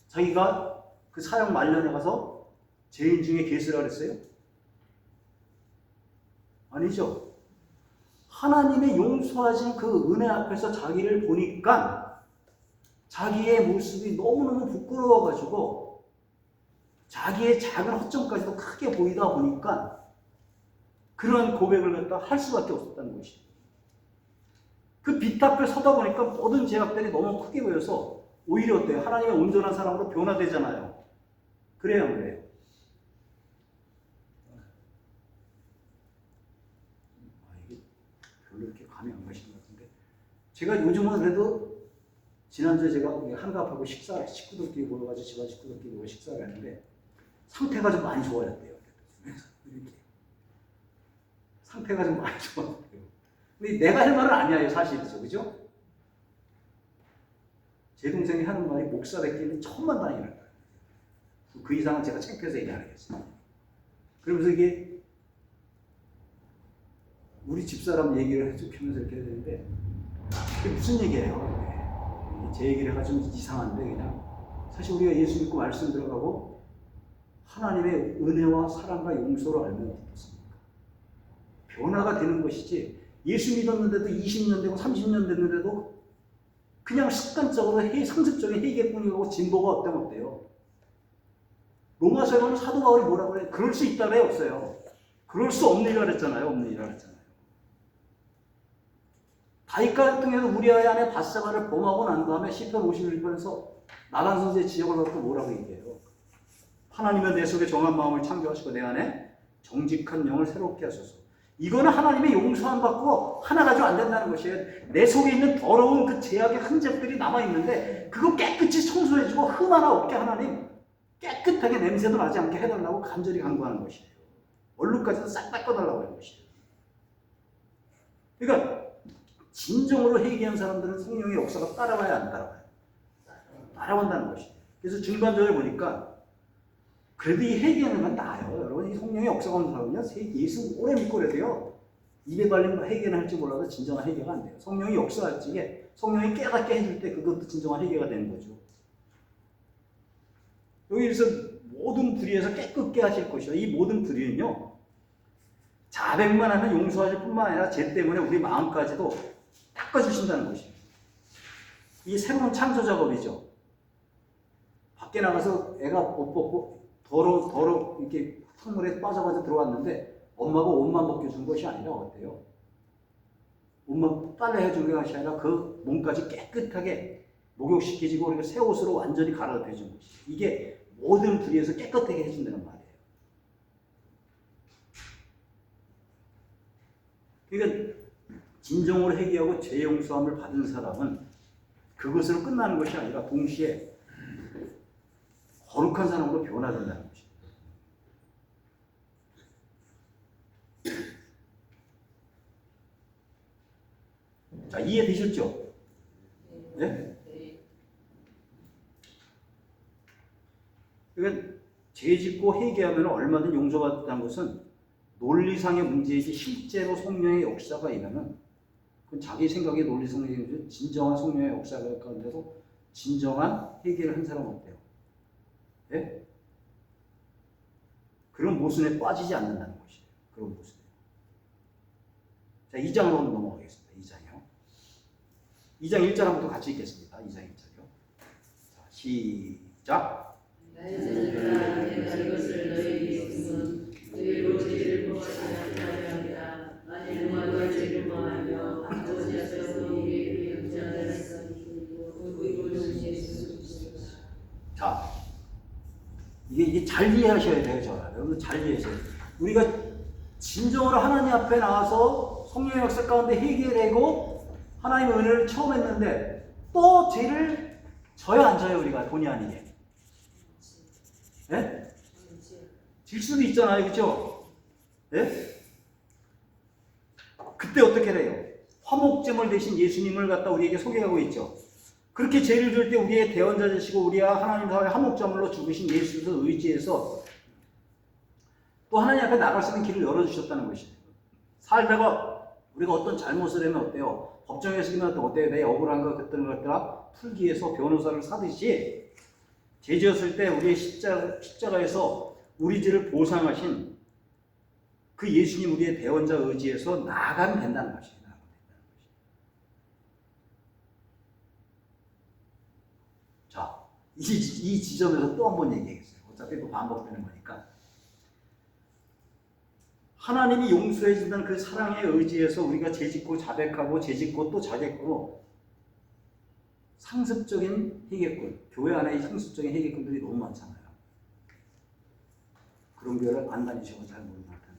자기가 그 사역 말년에 가서 죄인 중에 계시라 그랬어요? 아니죠. 하나님의 용서하신 그 은혜 앞에서 자기를 보니까 자기의 모습이 너무너무 부끄러워가지고 자기의 작은 허점까지도 크게 보이다 보니까 그런 고백을 갖다 할 수밖에 없었다는 것이에요. 그 빛 앞에 서다 보니까 모든 죄악들이 너무 크게 보여서 오히려 어때요? 하나님의 온전한 사람으로 변화되잖아요. 그래요, 안 그래요? 이게 별로 이렇게 감이 안 가시는 것 같은데 제가 요즘은 그래도 지난주에 제가 한갑하고 식구들끼리 모여가지고 집안 식구들끼리 모여 식사를 했는데 상태가 좀 많이 좋아졌대요. 이렇게. 상태가 좀 많이 좋아졌대요. 근데 내가 할 말은 아니에요, 사실이죠. 그죠? 제 동생이 하는 말이 목사 뵙기는 천만 다행이라는 거예요. 그 이상은 제가 창피해서 얘기 안 하겠어요. 그러면서 이게 우리 집사람 얘기를 쭉 하면서 이렇게 해야 되는데 이게 무슨 얘기예요? 제 얘기를 해가지고 좀 이상한데 그냥 사실 우리가 예수 믿고 말씀 들어가고 하나님의 은혜와 사랑과 용서를 알면 어떻습니까? 변화가 되는 것이지 예수 믿었는데도 20년 되고 30년 됐는데도 그냥 습관적으로 상습적인 회개뿐이고 진보가 어때요? 로마서에 보면 사도 바울이 뭐라고 그래요? 그럴 수 있다 그래요? 없어요? 그럴 수 없는 일이라 그랬잖아요. 없는 일이라 그랬잖아요. 다윗 같은 경우는 우리아의 아내 바세바를 범하고 난 다음에 시편 51편에서 나단 선지의 지적을 갖고 뭐라고 얘기해요? 하나님은 내 속에 정한 마음을 창조하시고 내 안에 정직한 영을 새롭게 하소서. 이거는 하나님의 용서 안 받고 하나 가지고 안 된다는 것이에요. 내 속에 있는 더러운 그 죄악의 흔적들이 남아있는데 그거 깨끗이 청소해주고 흠 하나 없게 하나님 깨끗하게 냄새도 나지 않게 해달라고 간절히 간구하는 것이에요. 얼룩까지도 싹 닦아달라고 하는 것이에요. 그러니까 진정으로 회개한 사람들은 성령의 역사가 따라와야 안 따라와요? 따라온다는 것이에요. 그래서 중반절에 보니까 그래도 이 회개하는 건 나아요. 여러분, 이 성령의 역사가 오는 사람은요, 예수 오래 믿고 그래도요, 입에 발린 회개는 할지 몰라도 진정한 회개가 안 돼요. 성령이 역사할 적에, 성령이 깨닫게 해줄 때 그것도 진정한 회개가 되는 거죠. 여기서 모든 불의에서 깨끗게 하실 것이요. 이 모든 불의는요, 자백만 하면 용서하실 뿐만 아니라 죄 때문에 우리 마음까지도 닦아주신다는 것이에요. 이 새로운 창조 작업이죠. 밖에 나가서 애가 옷 벗고 더러 이렇게 흙물에 빠져가지고 들어왔는데 엄마가 옷만 벗겨준 것이 아니라 어때요? 옷만 빨래 해준 것이 아니라 그 몸까지 깨끗하게 목욕시키고 그리고 새 옷으로 완전히 갈아입혀준 것이. 이게 모든 불의에서 깨끗하게 해준다는 말이에요. 그러니까 진정으로 회개하고 죄 용서함을 받은 사람은 그것으로 끝나는 것이 아니라 동시에 거룩한 사람으로 변화된다는 것입니다. 자, 이해되셨죠? 네? 그러니까 죄 짓고 회개하면 얼마든 용서받았다는 것은 논리상의 문제이지 실제로 성령의 역사가 있으면 그건 자기 생각의 논리상의 진정한 성령의 역사가 가운데서 진정한 회개를 한 사람은 어때요? 네? 그런 모순에 빠지지 않는다는 것이에요. 그런 모순에. 자, 2장으로 넘어가겠습니다. 2장이요. 2장 1절부터 같이 읽겠습니다. 2장 1절이요. 자, 시작. 나의 자녀들아 내가 이것을 너희에게 있음은 너희로 죄를 범하지 않게 합니다. 만일 누가 죄를 범하며 아버지께서 너희에게 영장을 했으니 그리고 예수 자, 이게 잘 이해하셔야 돼요, 저는. 여러분 잘 이해하셔야 돼요. 우리가 진정으로 하나님 앞에 나와서 성령의 역사 가운데 회개되고 하나님의 은혜를 처음 했는데 또 죄를 져요, 안 져요, 우리가 본의 아니게? 예? 질 수도 있잖아요, 그렇죠? 예? 그때 어떻게 돼요? 화목제물 대신 예수님을 갖다 우리에게 소개하고 있죠. 그렇게 죄를 질 때 우리의 대언자 되시고 우리가 하나님 사회의 화목제물로 죽으신 예수를 의지해서 또 하나님 앞에 나갈 수 있는 길을 열어주셨다는 것이에요. 살다가 우리가 어떤 잘못을 하면 어때요? 법정에 서면 어때요? 내 억울한 것 같은 것들아 풀기 위해서 변호사를 사듯이 죄 지었을 때 우리의 십자가에서 우리 죄를 보상하신 그 예수님 우리의 대언자 의지에서 나아가면 된다는 것입니다. 자, 이 지점에서 또 한 번 얘기하겠어요. 어차피 또 반복되는 거니까. 하나님이 용서해 준다는 그 사랑의 의지에서 우리가 죄짓고 자백하고 죄짓고 또 자백하고 상습적인 회개꾼, 교회 안에 상습적인 회개꾼들이 너무 많잖아요. 그런 교회를 안 다니셔서 잘 모르는 것 같아요.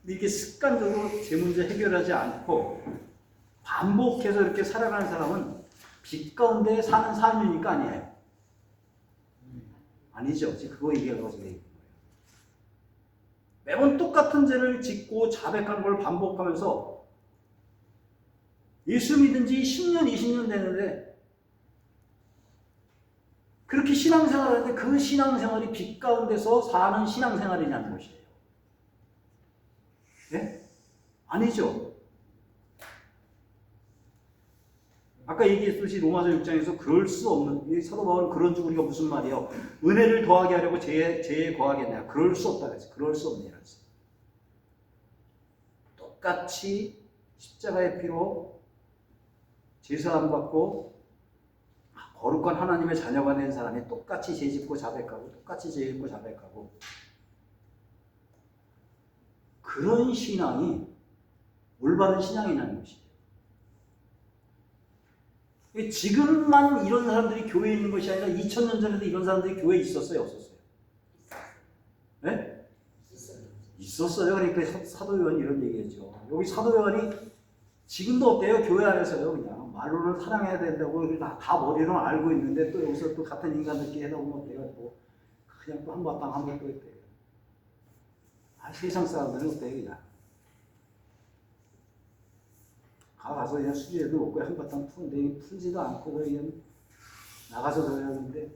이렇게 습관적으로 제 문제 해결하지 않고 반복해서 이렇게 살아가는 사람은 빛 가운데 사는 삶이니까 아니에요. 아니죠. 지금 그거 얘기하려고 제가 얘기한 거예요. 매번 똑같은 죄를 짓고 자백한 걸 반복하면서 예수 믿은 지 10년, 20년 되는데 그렇게 신앙생활을 하는데 그 신앙생활이 빛 가운데서 사는 신앙생활이냐는 것이에요. 네? 아니죠. 아까 얘기했듯이 로마서 6장에서 그럴 수 없는, 사도 바울은 그런 줄 우리가 무슨 말이에요? 은혜를 더하게 하려고 죄에 거하겠냐? 그럴 수 없다 그랬어요. 그럴 수 없느냐 그랬어요. 똑같이 십자가의 피로 제사함 받고 거룩한 하나님의 자녀가 된 사람이 똑같이 죄 짓고 자백하고 똑같이 죄 짓고 자백하고 그런 신앙이 올바른 신앙이라는 것이에요. 지금만 이런 사람들이 교회에 있는 것이 아니라 2000년 전에도 이런 사람들이 교회에 있었어요, 없었어요? 네? 있었어요. 그러니까 사도 요한이 이런 얘기했죠. 여기 사도 요한이 지금도 어때요? 교회 안에서요, 그냥 말로는 사랑해야 된다고 다 머리로는 알고 있는데 또 여기서 또 같은 인간들끼리 해다 보면 어때요? 뭐 그냥 또 한바탕 한번 또 했대요. 아, 세상 사람들은 어때요, 그냥? 가서 그냥 수지에도 먹고 한바탕 푸는데 풀지도 않고 그냥 나가서 그러는데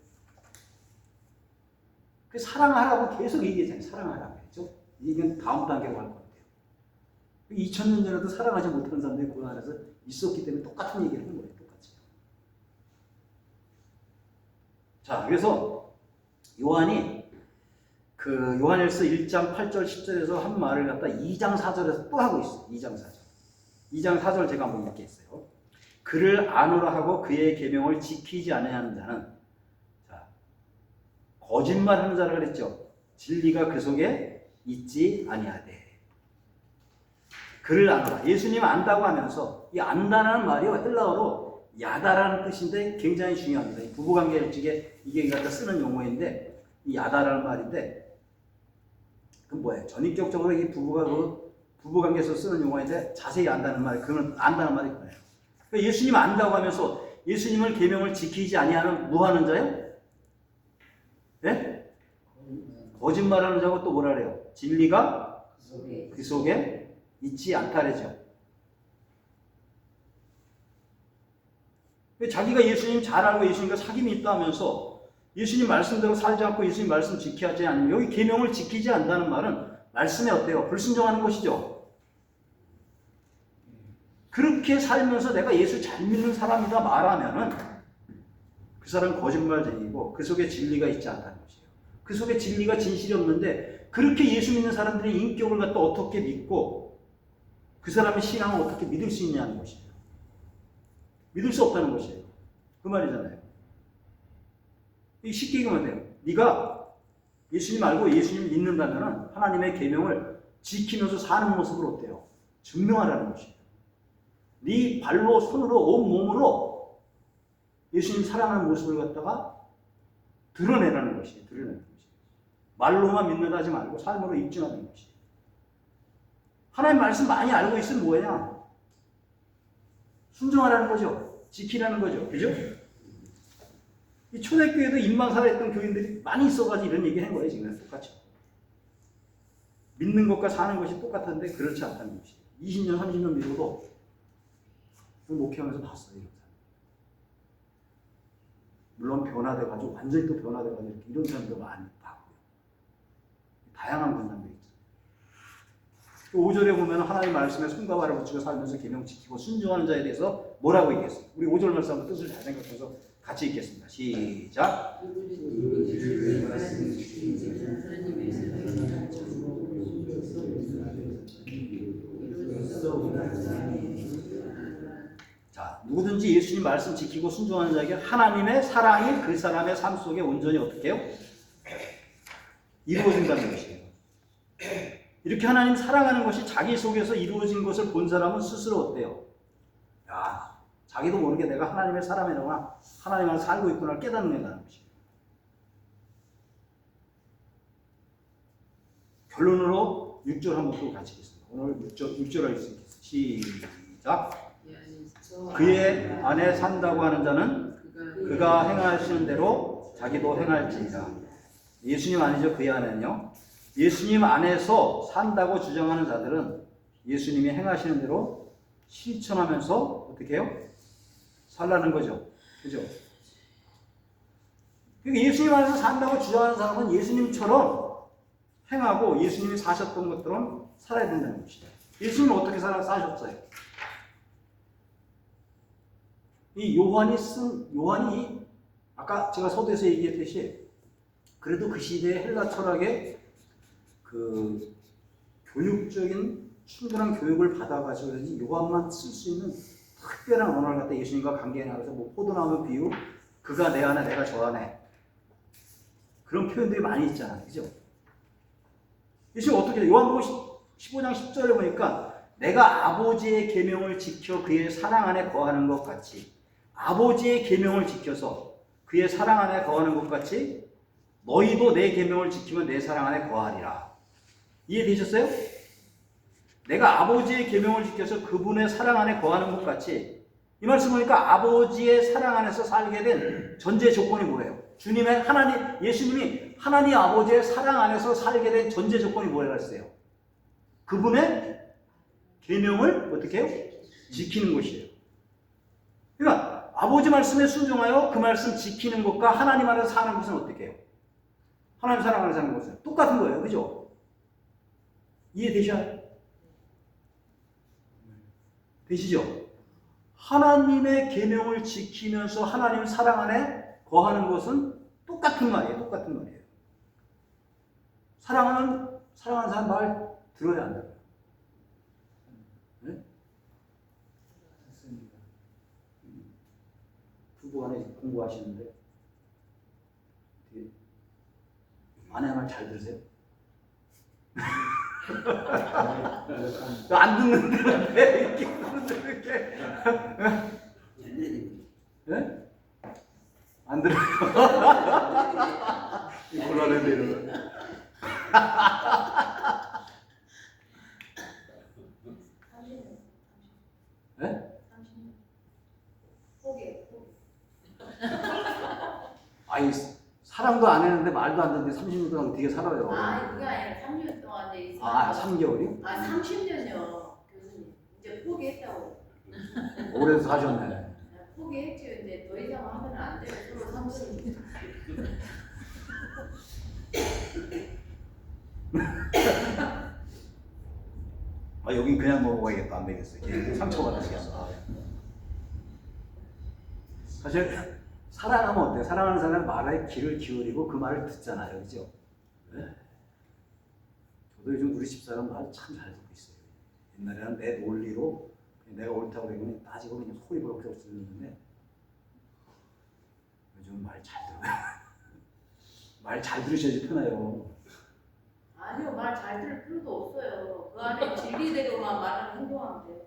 그 사랑하라고 계속 얘기했잖아요. 사랑하라고 했죠. 이건 다음 단계로 갈 것 같아요. 2000년 전에도 사랑하지 못하는 사람들이 그 안에서 있었기 때문에 똑같은 얘기를 하는 거예요. 똑같이. 자, 그래서 요한이 그 요한일서 1장 8절 10절에서 한 말을 갖다 2장 4절에서 또 하고 있어요. 2장 4절. 2장 4절 제가 한번 읽겠어요. 그를 아노라 하고 그의 계명을 지키지 아니하는 자는, 자, 거짓말하는 자라 그랬죠. 진리가 그 속에 있지 아니하되. 그를 아노라. 예수님 안다고 하면서 이 안다라는 말이요 헬라어로 야다라는 뜻인데 굉장히 중요합니다. 이 부부관계일직에 이게 갖다 쓰는 용어인데 이 야다라는 말인데 그 뭐예요? 전인격적으로 이 부부가 그 부부관계에서 쓰는 용어인데 자세히 안다는 말, 그건 안다는 말이 그거예요. 그러니까 예수님 안다고 하면서 예수님을 계명을 지키지 아니하는 무하는 자요? 예? 거짓말하는 자고 또 뭐라 그래요? 진리가 그 속에 있지 않다래죠. 자기가 예수님 잘 알고 예수님과 사귐이 있다 하면서 예수님 말씀대로 살지 않고 예수님 말씀 지키지 않으면, 여기 계명을 지키지 않는다는 말은 말씀에 어때요? 불순종하는 것이죠. 그렇게 살면서 내가 예수 잘 믿는 사람이다 말하면은 그 사람은 거짓말쟁이고 그 속에 진리가 있지 않다는 것이에요. 그 속에 진리가 진실이 없는데 그렇게 예수 믿는 사람들의 인격을 갖다 어떻게 믿고 그 사람의 신앙을 어떻게 믿을 수 있냐는 것이에요. 믿을 수 없다는 것이에요. 그 말이잖아요. 쉽게 얘기하면 돼요. 네가 예수님 알고 예수님 믿는다면 하나님의 계명을 지키면서 사는 모습을 어때요? 증명하라는 것이에요. 네 발로 손으로 온 몸으로 예수님 사랑하는 모습을 갖다가 드러내라는 것이에요. 드러내는 것이에요. 말로만 믿는다 하지 말고 삶으로 입증하는 것이에요. 하나님 말씀 많이 알고 있으면 뭐냐? 순종하라는 거죠. 지키라는 거죠. 그죠? 이 초대교회도 입만 살아있던 교인들이 많이 있어가지고 이런 얘기 한 거예요. 지금 똑같이. 믿는 것과 사는 것이 똑같은데 그렇지 않다는 것이에요. 20년, 30년 믿어도 목회하면서 봤어요. 이런 사람. 물론 변화돼가지고 완전히 또 변화돼가지고 이런 사람도 많이 봤고요. 다양한 권장들이 있죠. 5절에 보면 하나님 말씀에 손과 발을 붙이고 살면서 계명 지키고 순종하는 자에 대해서 뭐라고 얘기했어요? 우리 5절 말씀 한번 뜻을 잘 생각해서 같이 읽겠습니다. 시작. 자, 누구든지 예수님 말씀 지키고 순종하는 자에게 하나님의 사랑이 그 사람의 삶 속에 온전히 어떻게 해요? 이루어진다는 것이에요. 이렇게 하나님 사랑하는 것이 자기 속에서 이루어진 것을 본 사람은 스스로 어때요? 야, 자기도 모르게 내가 하나님의 사람이구나, 하나님 안에 살고 있구나 깨닫는다는 것이에요. 결론으로 6절 한번 또 같이 읽겠습니다. 오늘 6절을 읽겠습니다. 시작. 그의 안에 산다고 하는 자는 그가 행하시는 대로 자기도 행할지니라. 예수님 아니죠? 그의 안에는요. 예수님 안에서 산다고 주장하는 자들은 예수님이 행하시는 대로 실천하면서 어떻게 해요? 살라는 거죠. 그죠? 그러니까 예수님 안에서 산다고 주장하는 사람은 예수님처럼 행하고 예수님이 사셨던 것처럼 살아야 된다는 것이죠. 예수님은 어떻게 사셨어요? 이 요한이 아까 제가 서두에서 얘기했듯이 그래도 그 시대의 헬라 철학의 그 교육적인 충분한 교육을 받아가지고 그런지 요한만 쓸 수 있는 특별한 언어를 갖다 예수님과 관계에 나가서 뭐 포도 나무 비유, 그가 내 안에 내가 저 안에 그런 표현들이 많이 있잖아요. 그죠? 예수님 어떻게 해요? 요한복음 15장 10절에 보니까 내가 아버지의 계명을 지켜 그의 사랑 안에 거하는 것 같이, 아버지의 계명을 지켜서 그의 사랑 안에 거하는 것 같이 너희도 내 계명을 지키면 내 사랑 안에 거하리라. 이해되셨어요? 내가 아버지의 계명을 지켜서 그분의 사랑 안에 거하는 것 같이, 이 말씀 보니까 아버지의 사랑 안에서 살게 된 전제 조건이 뭐예요? 주님의 예수님이 하나님 아버지의 사랑 안에서 살게 된 전제 조건이 뭐라고 했어요? 그분의 계명을 어떻게 해요? 지키는 것이에요. 그러니까 아버지 말씀에 순종하여 그 말씀 지키는 것과 하나님 안에서 사는 것은 어떻게 해요? 하나님 사랑 안에서 사는 것은 똑같은 거예요. 그죠? 이해되셔요? 되시죠? 하나님의 계명을 지키면서 하나님 사랑 안에 거하는 것은 똑같은 말이에요. 똑같은 말이에요. 사랑하는 사람 말 들어야 한다고요. 네? 육부 안에 공부하시는데 아내 말 잘 들으세요? 안 듣는데 왜 이렇게 이렇게 네? 안 들어요. 이 곤란한데 이러면. 네? 아니 사랑도 안 했는데 말도 안 듣는데 30년 동안 어떻게 살아요? 아, 그게 아니라 3년 동안 돼 있어요. 아 3개월이요? 아, 30년이요. 교수님. 이제 포기했다고. 오래 사셨네. 포기했죠. 이제 더 이상 하면 안 돼요. 서로 상처를. 아 여긴 그냥 먹어야겠다. 안 되겠어. 걔 상처받으시겠어. 사실 사랑하면 어때? 사랑하는 사람은 말에 귀를 기울이고 그 말을 듣잖아요, 그죠? 네? 저도 요즘 우리 집사람 말 참 잘 듣고 있어요. 옛날에는 내 논리로 내가 옳다고 그러면 따지고 그냥 소리 벌컥 들었는데 요즘 말 잘 들어요. 말 잘 들으셔야지 편해요. 아니요, 말 잘 들을 필요도 없어요. 그 안에 진리대로만 말하는 행동하면 돼요.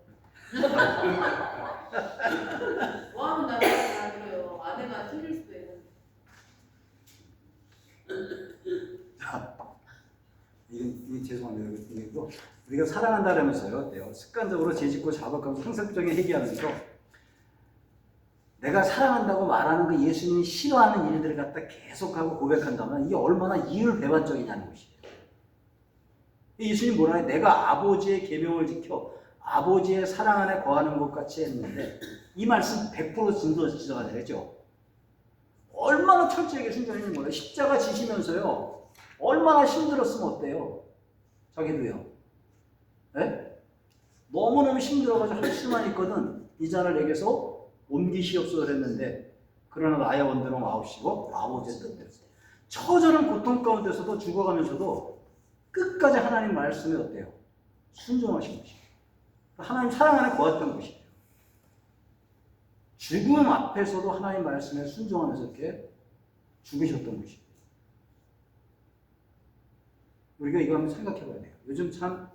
뭐하면 나를 잘 들어요. 아내가 틀릴 수도 있는데. 이게 죄송합니다. 이거 우리가 사랑한다면서요. 어때요? 습관적으로 죄짓고 자박하고 상습적인 얘기하면서 내가 사랑한다고 말하는 그 예수님이 싫어하는 일들을 갖다 계속하고 고백한다면 이게 얼마나 이율배반적이냐는 것이에요. 예수님이 뭐라 해요? 내가 아버지의 계명을 지켜 아버지의 사랑 안에 거하는 것 같이 했는데 이 말씀 100% 진도지가 되죠. 얼마나 철저하게 순종했는지 몰라요. 십자가 지시면서요. 얼마나 힘들었으면 어때요? 자기도요. 네? 너무너무 힘들어가지고 할 수만 있거든. 이 잔을 내게서 옮기시옵소서 했는데 그러나 나의 원대로 마옵시고 아버지의 뜻대로. 처절한 고통 가운데서도 죽어가면서도 끝까지 하나님 말씀에 어때요? 순종하신 것이에요. 하나님 사랑 안에 거했던 것이에요. 죽음 앞에서도 하나님 말씀에 순종하면서 이렇게 죽으셨던 것이에요. 우리가 이거 한번 생각해 봐야 돼요. 요즘 참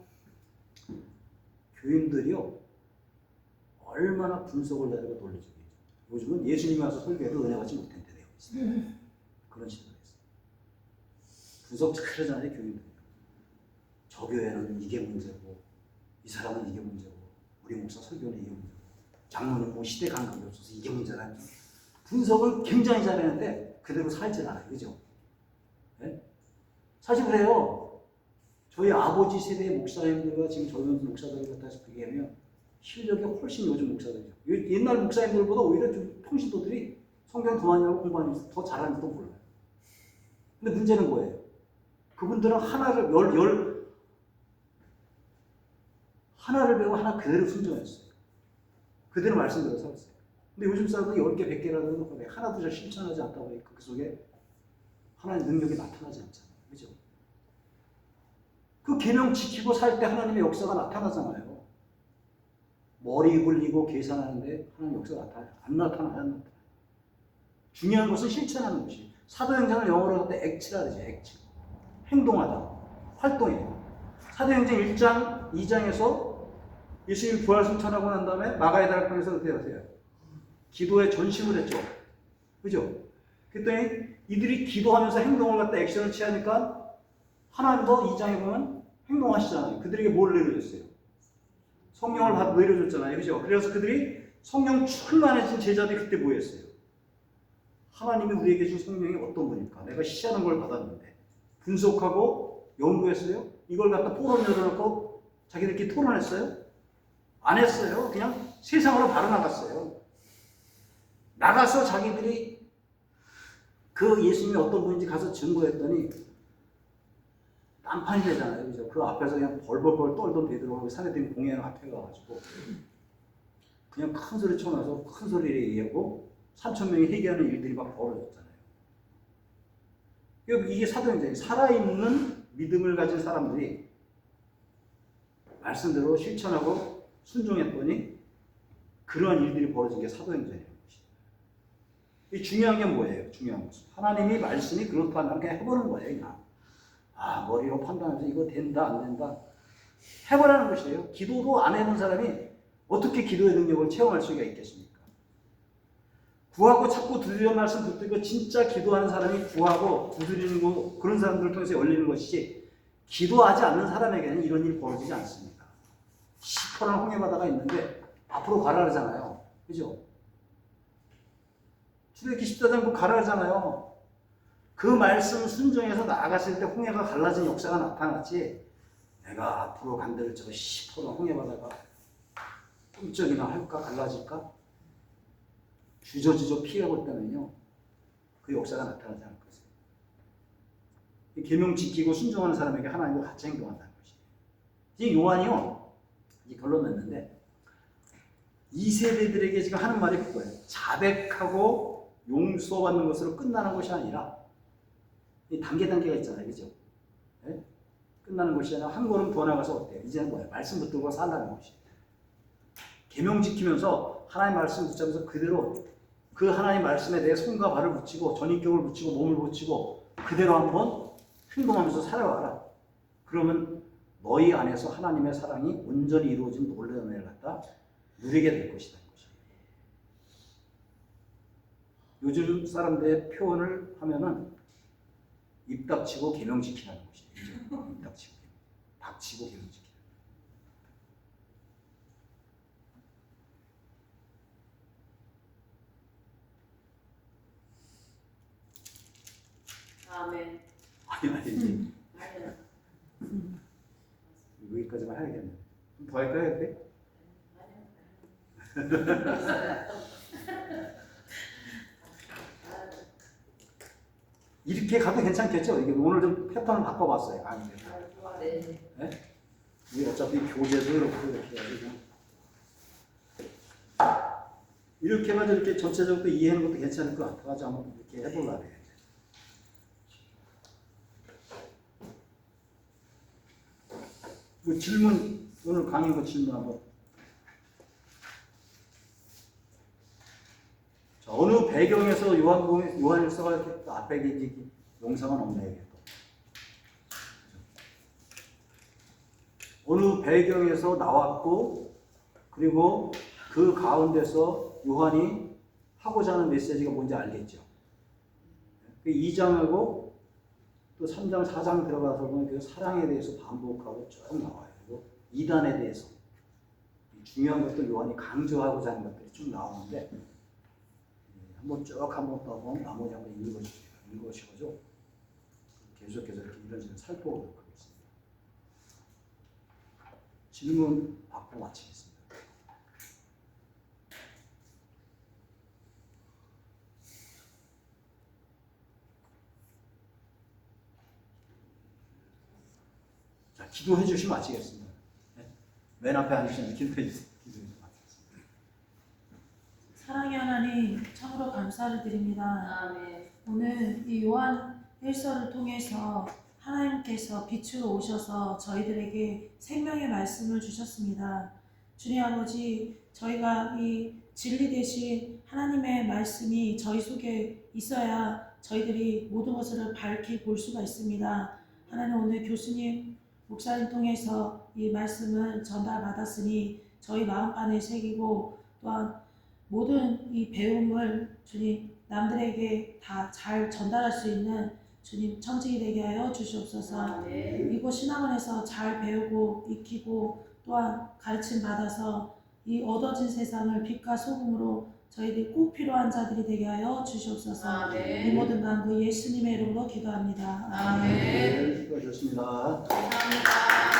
교인들이요 얼마나 분석을 해야 되고 논리적이죠. 요즘은 예수님이 와서 설교해도 은혜 받지 못한대 되어 있어요. 그런 식으로 했어요. 분석 잘하잖아요 교인들이. 저 교회는 이게 문제고 이 사람은 이게 문제고 우리 목사 설교는 이게 문제고 장로는 뭐 시대 감각이 없어서 이게 문제라. 분석을 굉장히 잘하는데 그대로 살질 않아요. 그죠? 네? 사실 그래요. 저희 아버지 세대의 목사님들과 지금 젊은 목사들을 갖다 비교하면 실력이 훨씬 요즘 목사들이죠. 옛날 목사님들보다 오히려 좀 통신도들이 성경 더 많이 하고 공부하면서 더 잘하는지도 몰라요. 근데 문제는 뭐예요? 그분들은 하나를 하나를 배우고 하나 그대로 순종했어요. 그대로 말씀대로 살았어요. 근데 요즘 사람들이 10개, 100개라도 해놓고 하나도 잘 실천하지 않다 보니까 그 속에 하나님의 능력이 나타나지 않잖아요. 그죠? 그 계명 지키고 살 때 하나님의 역사가 나타나잖아요. 머리 굴리고 계산하는데 하나님 역사가 안 나타나요. 중요한 것은 실천하는 것이. 사도행전을 영어로 할 때 액치라 그러죠. 액치. 행동하다. 활동이에요. 사도행전 1장, 2장에서 예수님이 부활 승천하고 난 다음에 마가의 다락방에서 어떻게 하세요? 기도에 전심을 했죠. 그죠? 그랬더니 이들이 기도하면서 행동을 갖다 액션을 취하니까 하나님도 2장에 보면 행동하시잖아요. 그들에게 뭘 내려줬어요? 성령을 내려줬잖아요. 그죠? 그래서 그들이 성령 충만해진 제자들이 그때 뭐 했어요? 하나님이 우리에게 준 성령이 어떤 분일까? 내가 시하는 걸 받았는데 분석하고 연구했어요? 이걸 갖다 포럼 열어놓고 자기들끼리 토론했어요? 안 했어요. 그냥 세상으로 바로 나갔어요. 나가서 자기들이 그 예수님이 어떤 분인지 가서 증거했더니 딴판이 되잖아요. 그죠? 그 앞에서 그냥 벌벌벌 떨던 베드로가 사내들이 공연 앞에 가가지고 그냥 큰 소리 쳐놔서 큰 소리를 얘기하고 3,000명이 회개하는 일들이 막 벌어졌잖아요. 이게 사도행전이에요. 살아있는 믿음을 가진 사람들이 말씀대로 실천하고 순종했더니 그러한 일들이 벌어진 게 사도행전이에요. 이 중요한 게 뭐예요? 중요한 것은 하나님이 말씀이 그렇다면 그냥 해보는 거예요. 그냥 머리로 판단해서 이거 된다 안 된다 해보라는 것이에요. 기도도 안 해본 사람이 어떻게 기도의 능력을 체험할 수가 있겠습니까? 구하고 찾고 두드려 말씀 붙들고 진짜 기도하는 사람이 구하고 두드리는 거 그런 사람들을 통해서 열리는 것이지 기도하지 않는 사람에게는 이런 일이 벌어지지 않습니다. 시퍼런 홍해바다가 있는데 앞으로 가라 그러잖아요. 그죠? 출애굽기 14장 가라 그러잖아요. 그 말씀 순종해서 나아갔을 때 홍해가 갈라진 역사가 나타났지 내가 앞으로 간들 저 시퍼런 홍해바다가 꿈쩍이나 할까 갈라질까? 주저주저 피해볼 때는요 그 역사가 나타나지 않을 것이에요. 계명 지키고 순종하는 사람에게 하나님과 같이 행동한다는 것이에요. 이제 요한이요 이제 결론 냈는데 이 세대들에게 지금 하는 말이 그거예요. 자백하고 용서받는 것으로 끝나는 것이 아니라 이 단계가 있잖아요, 그죠? 네? 끝나는 것이 아니라 한 걸음 더 나가서 어때요? 이제는 뭐예요? 말씀 붙들고 살라는 것이에요. 계명 지키면서 하나님 말씀 붙잡으면서 그대로 그 하나님 말씀에 대해 손과 발을 붙이고 전인격을 붙이고 몸을 붙이고 그대로 한번 행동하면서 살아와라. 그러면 너희 안에서 하나님의 사랑이 온전히 이루어진 놀라운 은혜를 갖다 누리게 될 것이다. 요즘 사람들의 표현을 하면은 입 닥치고 계명 지키라는 것이에요. 입 닥치고 계명 지키라. 아멘. 아니 여기까지만 해야겠네. 좀 더 할까요, 근데? 이렇게 가도 괜찮겠죠? 이게 오늘 좀 패턴을 바꿔봤어요. 네. 네? 우리 어차피 교재도 이렇게 해가지고 이렇게 해가지고 이렇게 전체적으로 이해하는 것도 괜찮을 것 같아가지고 한번 이렇게 해보려고 해요. 뭐 질문 오늘 강의 거 질문 한번. 자, 어느 배경에서 요한일서가 이렇게 앞에 이제 영상은 없네요. 어느 배경에서 나왔고 그리고 그 가운데서 요한이 하고자 하는 메시지가 뭔지 알겠죠. 2장하고 또 3장, 4장 들어가서 보면 그 사랑에 대해서 반복하고 쭉 나와요. 그리고 이단에 대해서 중요한 것들 요한이 강조하고자 하는 것들이 쭉 나오는데 한번 쭉 한번 더 하고 나머지 한번 읽으시죠. 계속해서 이렇게 이런식으로 살펴보도록 하겠습니다. 질문 받고 마치겠습니다. 자, 기도해 주시면 마치겠습니다. 네? 맨 앞에 앉으시면 기도해 주세요. 사랑의 하나님, 참으로 감사를 드립니다. 아멘. 오늘 이 요한 1서를 통해서 하나님께서 빛으로 오셔서 저희들에게 생명의 말씀을 주셨습니다. 주님 아버지, 저희가 이 진리 대신 하나님의 말씀이 저희 속에 있어야 저희들이 모든 것을 밝히 볼 수가 있습니다. 하나님, 오늘 교수님, 목사님 통해서 이 말씀을 전달받았으니 저희 마음판에 새기고 또한 모든 이 배움을 주님 남들에게 다 잘 전달할 수 있는 주님 청직이 되게 하여 주시옵소서. 아멘. 이곳 신학원에서 잘 배우고 익히고 또한 가르침 받아서 이 얻어진 세상을 빛과 소금으로 저희들이 꼭 필요한 자들이 되게 하여 주시옵소서. 아멘. 이 모든 간구 예수님의 이름으로 기도합니다. 아멘. 네, 수고하셨습니다. 감사합니다.